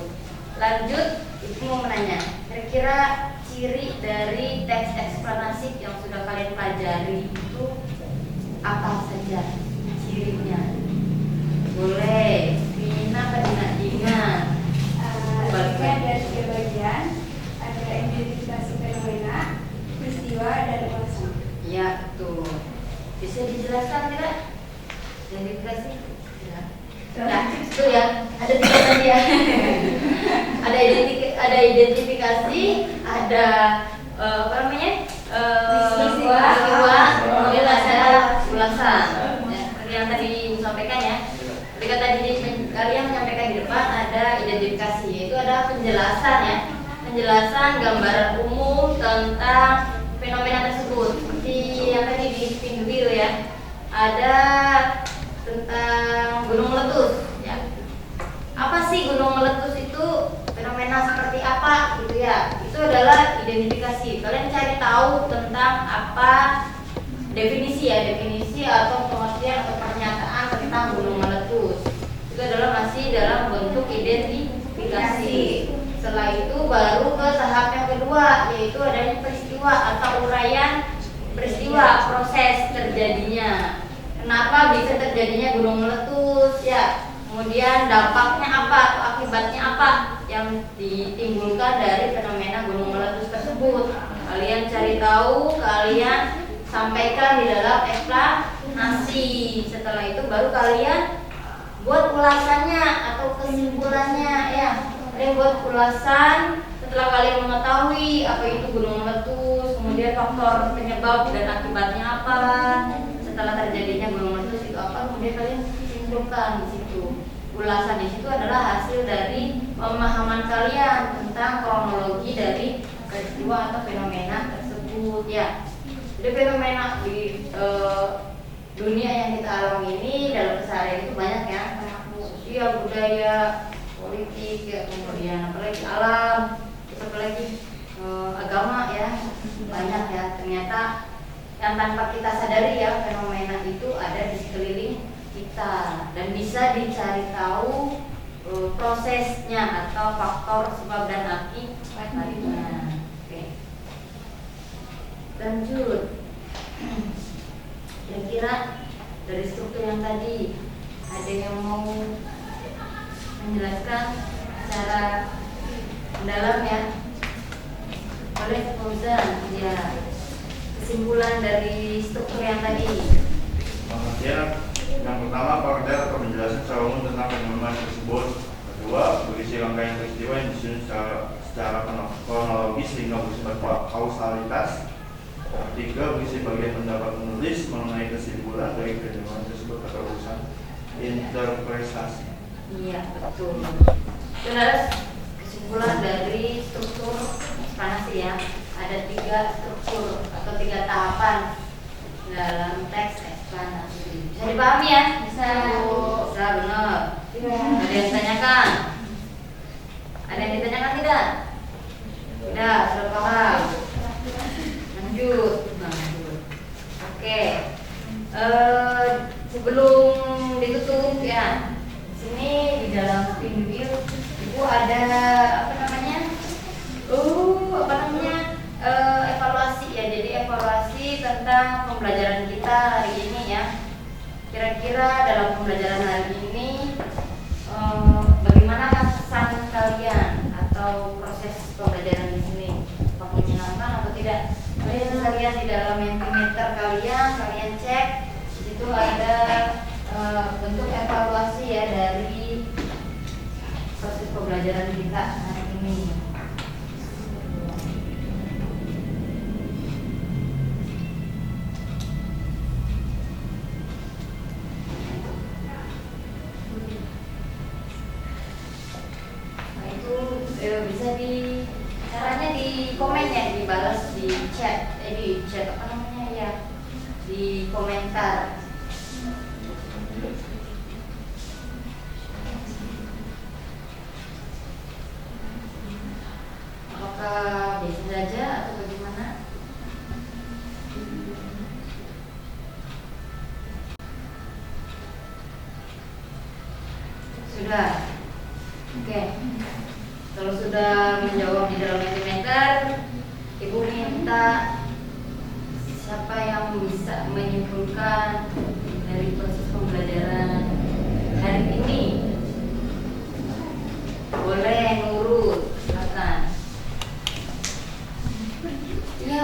Lanjut, Ibu mau menanya, kira-kira ciri dari teks eksplanasi yang sudah kalian pelajari itu apa saja cirinya? Boleh, Vina atau Dina? Ada 3 bagian, ada identifikasi fenomena, peristiwa, dan ulasan. Ya, betul. Bisa dijelaskan tidak? Identifikasi? Nah, itu ya, ada 3 tadi ya. Ada identifikasi, ada apa namanya? Peristiwa, kemudian ada ulasan. Ya, seperti yang tadi disampaikan ya. Ketika tadi kalian menyampaikan di depan ada identifikasi, yaitu ada penjelasan ya, penjelasan gambaran umum tentang fenomena tersebut. Seperti yang tadi di spin the wheel ya, ada tentang gunung meletus ya. Apa sih gunung meletus itu, fenomena seperti apa gitu ya. Itu adalah identifikasi. Kalian cari tahu tentang apa definisi ya, definisi atau pengertian atau pernyataan tentang gunung meletus. Itu adalah masih dalam bentuk identifikasi. Setelah itu baru ke tahap yang kedua, yaitu adanya peristiwa atau uraian peristiwa, proses terjadinya. Kenapa bisa terjadinya gunung meletus ya? Kemudian dampaknya apa atau akibatnya apa yang ditimbulkan dari fenomena gunung meletus tersebut. Kalian cari tahu, kalian sampaikan di dalam eksplanasi. Setelah itu baru kalian buat ulasannya atau kesimpulannya ya. Kalian buat ulasan setelah kalian mengetahui apa itu gunung meletus, kemudian faktor penyebab dan akibatnya apa, setelah terjadinya gunung meletus itu apa, kemudian kalian simpulkan di situ. Ulasan di situ adalah hasil dari pemahaman kalian tentang kronologi dari peristiwa atau fenomena tersebut ya. Jadi fenomena di dunia yang kita alami ini dalam keseharian itu banyak ya, sosial, budaya, politik ya, kemudian apalagi alam, apalagi agama ya, banyak ya. Ternyata yang tanpa kita sadari ya, fenomena itu ada di sekeliling kita dan bisa dicari tahu prosesnya atau faktor sebab dan akibatnya. Oke. Lanjut. Kira-kira dari struktur yang tadi ada yang mau menjelaskan secara mendalam ya? Boleh Fauzan, ya. Kesimpulan dari struktur yang tadi. Ya, yang pertama pengertian atau menjelaskan secara umum tentang fenomena tersebut. Kedua, berisi rangkaian peristiwa yang disusun secara kronologis sehingga bersifat kausalitas. Ketiga, berisi bagian pendapat penulis mengenai kesimpulan dari fenomena tersebut atau urusan interpretasi. Iya, betul. Itu adalah kesimpulan dari struktur eksplanasi ya. Ada 3 struktur atau 3 tahapan dalam teks eksplanasi. Bisa dipahami ya? Bisa. Bisa, benar. Ada yang ditanyakan? Ada yang ditanyakan tidak? Tidak, sudah paham. Lanjut. Oke. Sebelum ditutup ya, di sini di dalam screen view Ibu ada evaluasi ya. Jadi evaluasi tentang pembelajaran kita hari ini ya. Kira-kira dalam pembelajaran hari ini bagaimana kesan kalian atau proses pembelajaran di sini? Apakah menyenangkan atau tidak? Kalian bisa lihat di dalam Mentimeter kalian cek di situ ada bentuk evaluasi ya dari proses pembelajaran kita hari ini. Nah itu bisa caranya di komen ya, dibalas di chat, di komentar. Apakah biasa saja atau bagaimana? Sudah. Oke. Kalau sudah menjawab di dalam Mentimeter, Ibu minta siapa yang bisa menyimpulkan dari proses pembelajaran hari ini. Boleh ngurut, silakan. Iya,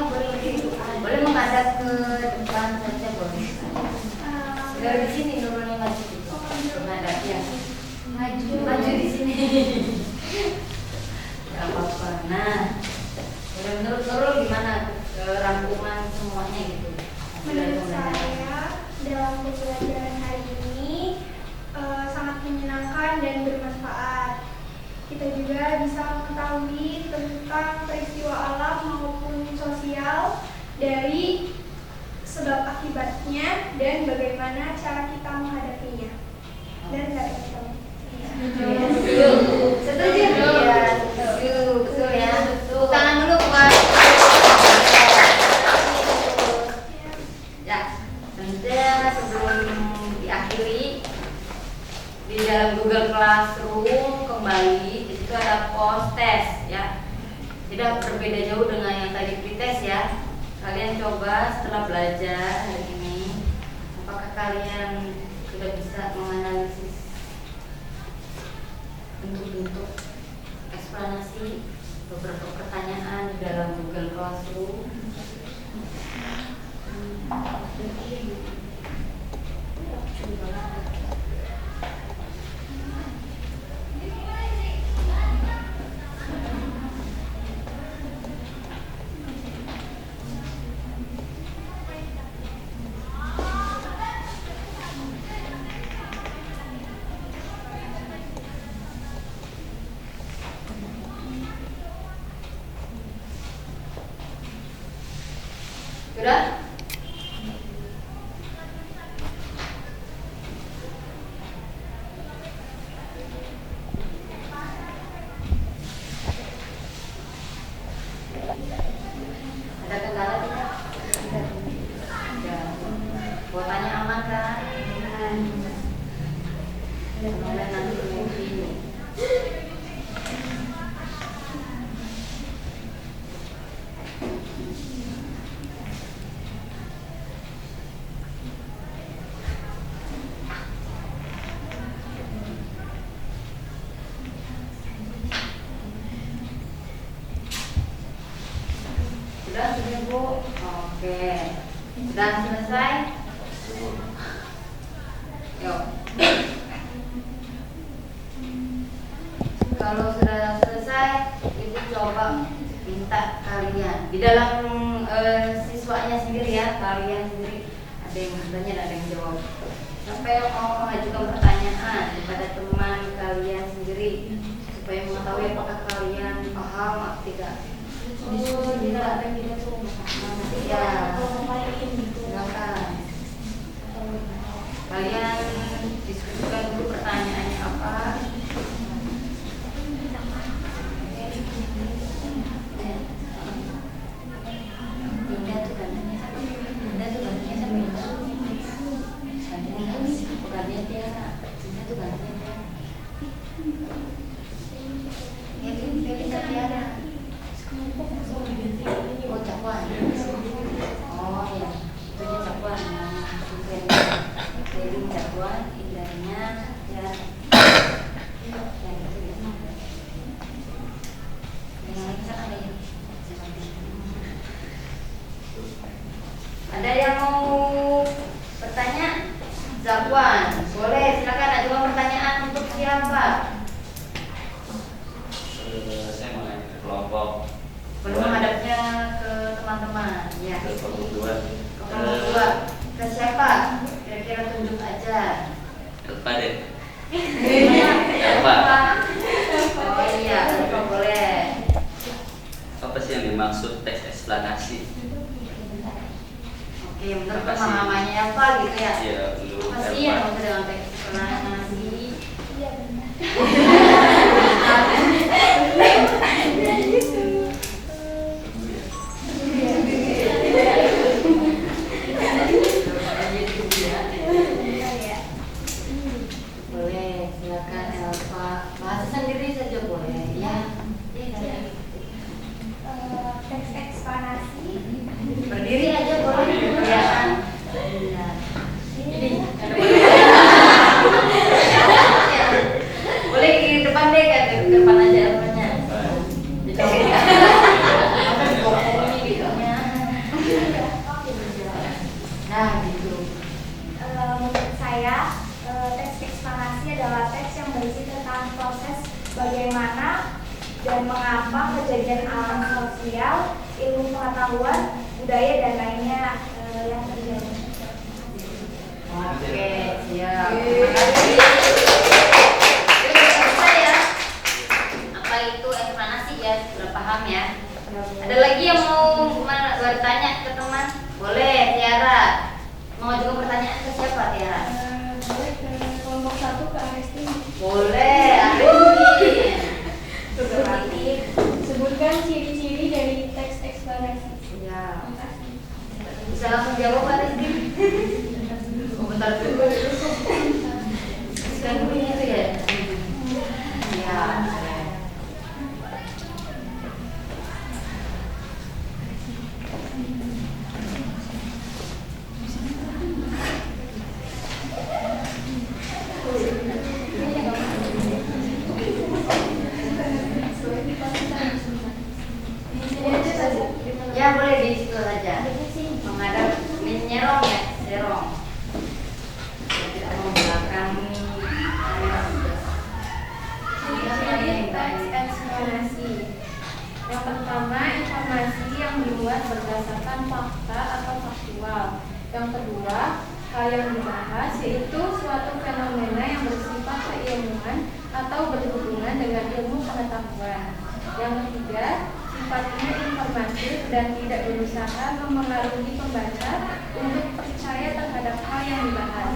boleh menghadap ke depan saja, boleh. Dari sini dulu nih, maju menghadap ya. Maju di sini. Gak apa-apa. Nah, menurut Nurul gimana rangkuman semuanya gitu? Menurut saya dalam pembelajaran hari ini sangat menyenangkan dan bermanfaat. Kita juga bisa mengetahui tentang peristiwa alam maupun sosial dari sebab akibatnya dan bagaimana cara kita menghadapinya. Dan cara kita setuju? Iya, setuju. Betul ya. Tepuk tangan dulu buat. Ya, selanjutnya sebelum diakhiri di dalam Google Classroom kembali di situ ada post test ya. Tidak berbeda jauh dengan yang tadi pretest ya. Kalian coba setelah belajar hari ini, apakah kalian sudah bisa menganalisis bentuk-bentuk eksplanasi beberapa pertanyaan di dalam Google Classroom? Sudah? Ada kendala tidak? Tidak. Kuotanya aman kan? Semoga nanti mungkin. Sudah Bu? Oke. Sudah selesai? Yuk. Kalau sudah selesai, Ibu coba minta kalian di dalam siswanya sendiri ya, kalian sendiri ada yang bertanya, ada yang jawab. Sampai mau mengajukan pertanyaan kepada teman kalian sendiri supaya mengetahui apakah kalian paham atau tidak. Oh, tidak ada yang tidak tuh. Ya, silakan. Kalian diskusikan dulu pertanyaannya apa. Pindah tuh gantinya sampai gantinya Tiara. Pindah tuh gantinya Tiara. Ya, pilih Tiara. Oh, Cakwan. Oh ya, itu dia Cakwan. Pilih Cakwan, indahnya ya. Ada yang mau bertanya? Zakwan, boleh silakan ajukan pertanyaan untuk siapa? Saya mau nanya ke kelompok. Belum menghadapnya ke teman-teman. Ya. Ke kelompok 2. Ke kelompok 2. Ke siapa? Kira-kira tunjuk aja. Elva deh. Elva. Oh iya, Elva boleh. Apa sih yang dimaksud teks eksplanasi? Oke, menurut pemahamannya apa gitu ya? Iya, menurut Apa sih yang maksud dengan teks eksplanasi? Iya benar. Boleh, silakan Elva. Bahasa sendiri saja boleh ya. Teks eksplanasi. Berdiri aja boleh. Kelihatan. Ini. Boleh di depan deh kan, di depan aja Elvanya. Nah, gitu. Menurut saya, teks eksplanasi adalah teks yang berisi tentang proses bagaimana dan mengapa kejadian alam sosial, ilmu pengetahuan, budaya dan lainnya yang terjadi. Oke, siap. Terima kasih. Jadi selesai ya. Apa itu eksplanasi ya? Sudah paham ya? Ada lagi yang mau bertanya ke teman? Boleh, Tiara. Mau juga pertanyaan ke siapa, Tiara? Boleh ke kelompok 1 ke Aresti. Boleh, Arifin. Sebutkan ciri-ciri dari teks eksplanasi. Ya. Bisa langsung jawab, Arifin. Oh, bentar dulu. Sekarang dulu itu ya. Ya. Ya boleh di situ saja. Menghadap menyerong ya, serong. Tidak membelakangi. Teks eksplanasi. Yang pertama, informasi yang dibuat berdasarkan fakta atau faktual. Yang kedua, hal yang dibahas yaitu suatu fenomena yang bersifat keilmuan atau berhubungan dengan ilmu pengetahuan. Yang ketiga, sifatnya informatif dan tidak berusaha memengaruhi pembaca untuk percaya terhadap hal yang dibahas.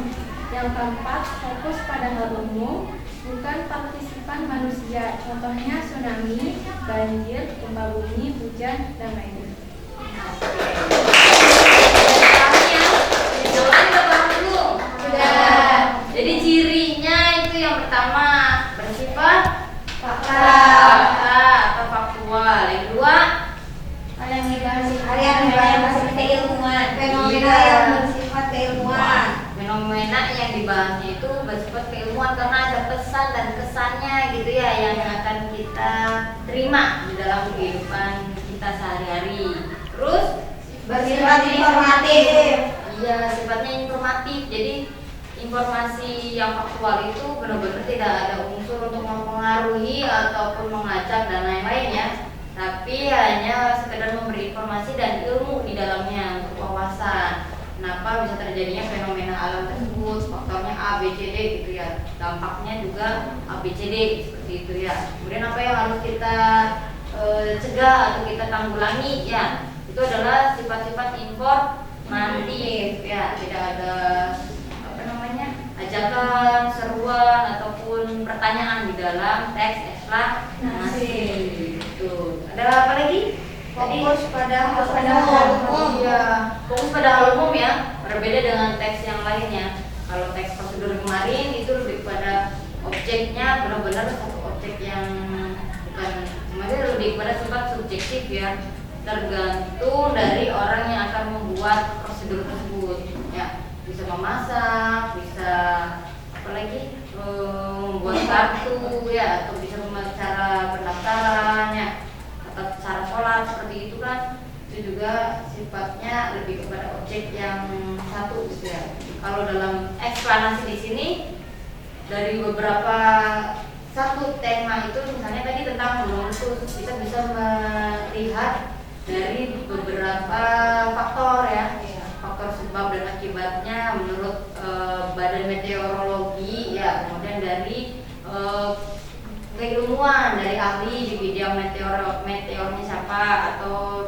Yang keempat, fokus pada hal umum, bukan partisipan manusia, contohnya tsunami, banjir, gempa bumi, hujan, dan lainnya. Jadi cirinya itu yang pertama bersifat fakta atau faktual. Yang kedua Hal yang bersifat keilmuan, fenomena yang bersifat keilmuan. Fenomena yang dibahasnya itu bersifat keilmuan karena ada pesan dan kesannya gitu ya yang akan kita terima di dalam kehidupan kita sehari-hari. Terus Bersifat informatif. iya sifatnya informatif. Jadi informasi yang faktual itu benar-benar tidak ada unsur untuk mempengaruhi ataupun mengajak dan lain-lain ya, tapi hanya sekedar memberi informasi dan ilmu di dalamnya untuk wawasan. Kenapa bisa terjadinya fenomena alam tersebut, faktornya A, B, C, D gitu ya, dampaknya juga A, B, C, D seperti itu ya. Kemudian apa yang harus kita cegah atau kita tanggulangi ya, itu adalah sifat-sifat informatif ya, tidak ada ajakan, seruan ataupun pertanyaan di dalam teks eksplanasi. Itu. Ada apa lagi? Fokus pada hal umum. Ya, fokus pada hal umum ya. Berbeda dengan teks yang lainnya. Kalau teks prosedur kemarin itu lebih pada objeknya, benar-benar satu objek yang bukan, kemarin lebih pada sifat subjektif ya. Tergantung dari orang yang akan membuat prosedur tersebut. Ya. Bisa memasak, bisa apalagi membuat kartu ya, atau bisa membuat cara pendaftaran ya, atau cara sholat seperti itu kan, itu juga sifatnya lebih kepada objek yang satu gitu ya. Kalau dalam eksplanasi di sini dari beberapa satu tema itu misalnya tadi tentang menuntut, kita bisa melihat dari beberapa faktor ya. Faktor sebab dan akibatnya menurut Badan Meteorologi ya, kemudian dari keilmuan dari ahli di bidang meteornya siapa, atau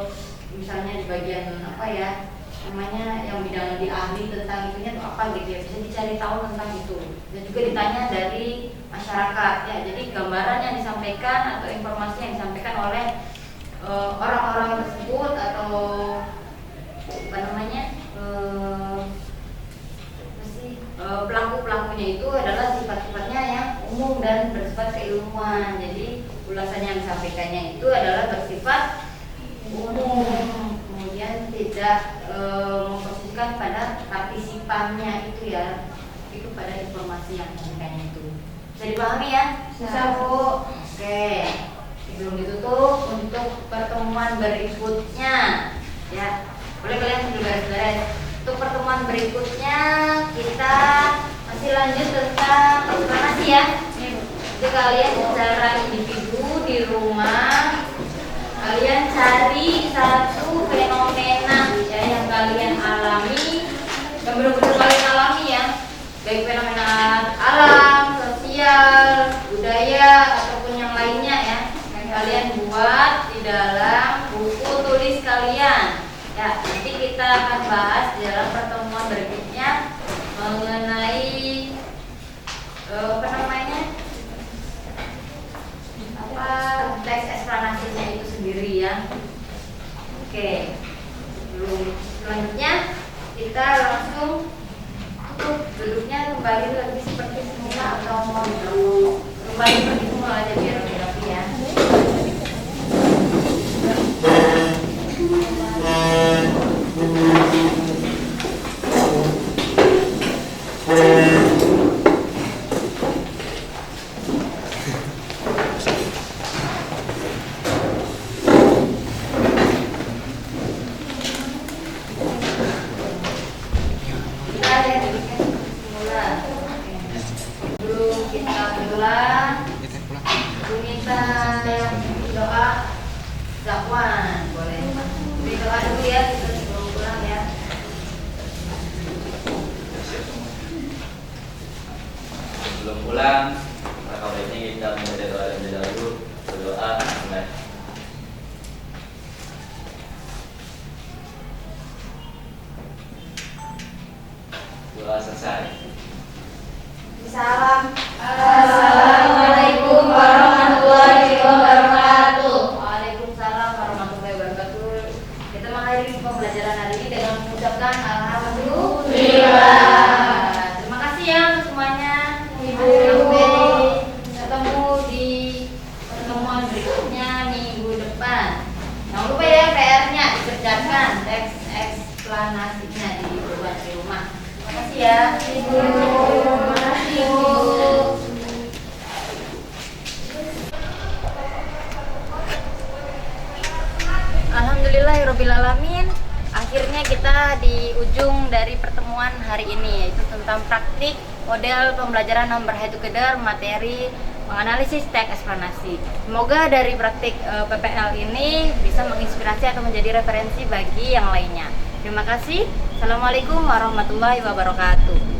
misalnya di bagian apa ya namanya yang bidang di ahli tentang itunya itu apa gitu ya, bisa dicari tahu tentang itu. Dan juga ditanya dari masyarakat ya, jadi gambaran yang disampaikan atau informasi yang disampaikan oleh orang-orang tersebut atau apa namanya pelaku-pelakunya itu adalah sifat-sifatnya yang umum dan bersifat keilmuan. Jadi ulasan yang disampaikannya itu adalah bersifat umum, kemudian tidak memposisikan pada partisipannya itu ya, itu pada informasi yang disampaikannya itu. Bisa dipahami ya? Bisa, Bu. Oke, sebelum ditutup untuk pertemuan berikutnya ya, boleh kalian sambil beres-beres. Untuk pertemuan berikutnya kita masih lanjut tentang eksplanasi ya. Jadi kalian secara individu di rumah kalian cari satu fenomena ya yang kalian alami, yang benar-benar kalian alami ya, baik fenomena alam, sosial, budaya ataupun yang lainnya ya, yang kalian buat di dalam buku tulis kalian. Ya, nanti kita akan bahas di dalam pertemuan berikutnya mengenai teks eksplanasinya itu sendiri ya. Oke, selanjutnya kita langsung tutup, duduknya kembali lagi seperti semula atau mau kembali seperti semula aja biar lebih rapi ya. Sebelum pulang, maka baiknya kita membaca doa dan dahulu berdoa. telah selesai. Salam. Assalamualaikum warahmatullahi wabarakatuh. Waalaikumsalam warahmatullahi wabarakatuh. Kita mengakhiri pembelajaran hari ini dengan mengucapkan alhamdulillah. Terima kasih ya untuk semuanya. Sampai ketemu di pertemuan berikutnya minggu depan. Jangan lupa ya PR-nya dikerjakan, teks eksplanasinya dibuat di rumah. Terima kasih ya. Terima kasih Ibu. Alhamdulillahirrabbilalamin. Akhirnya kita di ujung dari pertemuan hari ini, yaitu tentang praktik model pembelajaran nomor Head-to-Together materi menganalisis teks eksplanasi. Semoga dari praktik PPL ini bisa menginspirasi atau menjadi referensi bagi yang lainnya. Terima kasih. Assalamualaikum warahmatullahi wabarakatuh.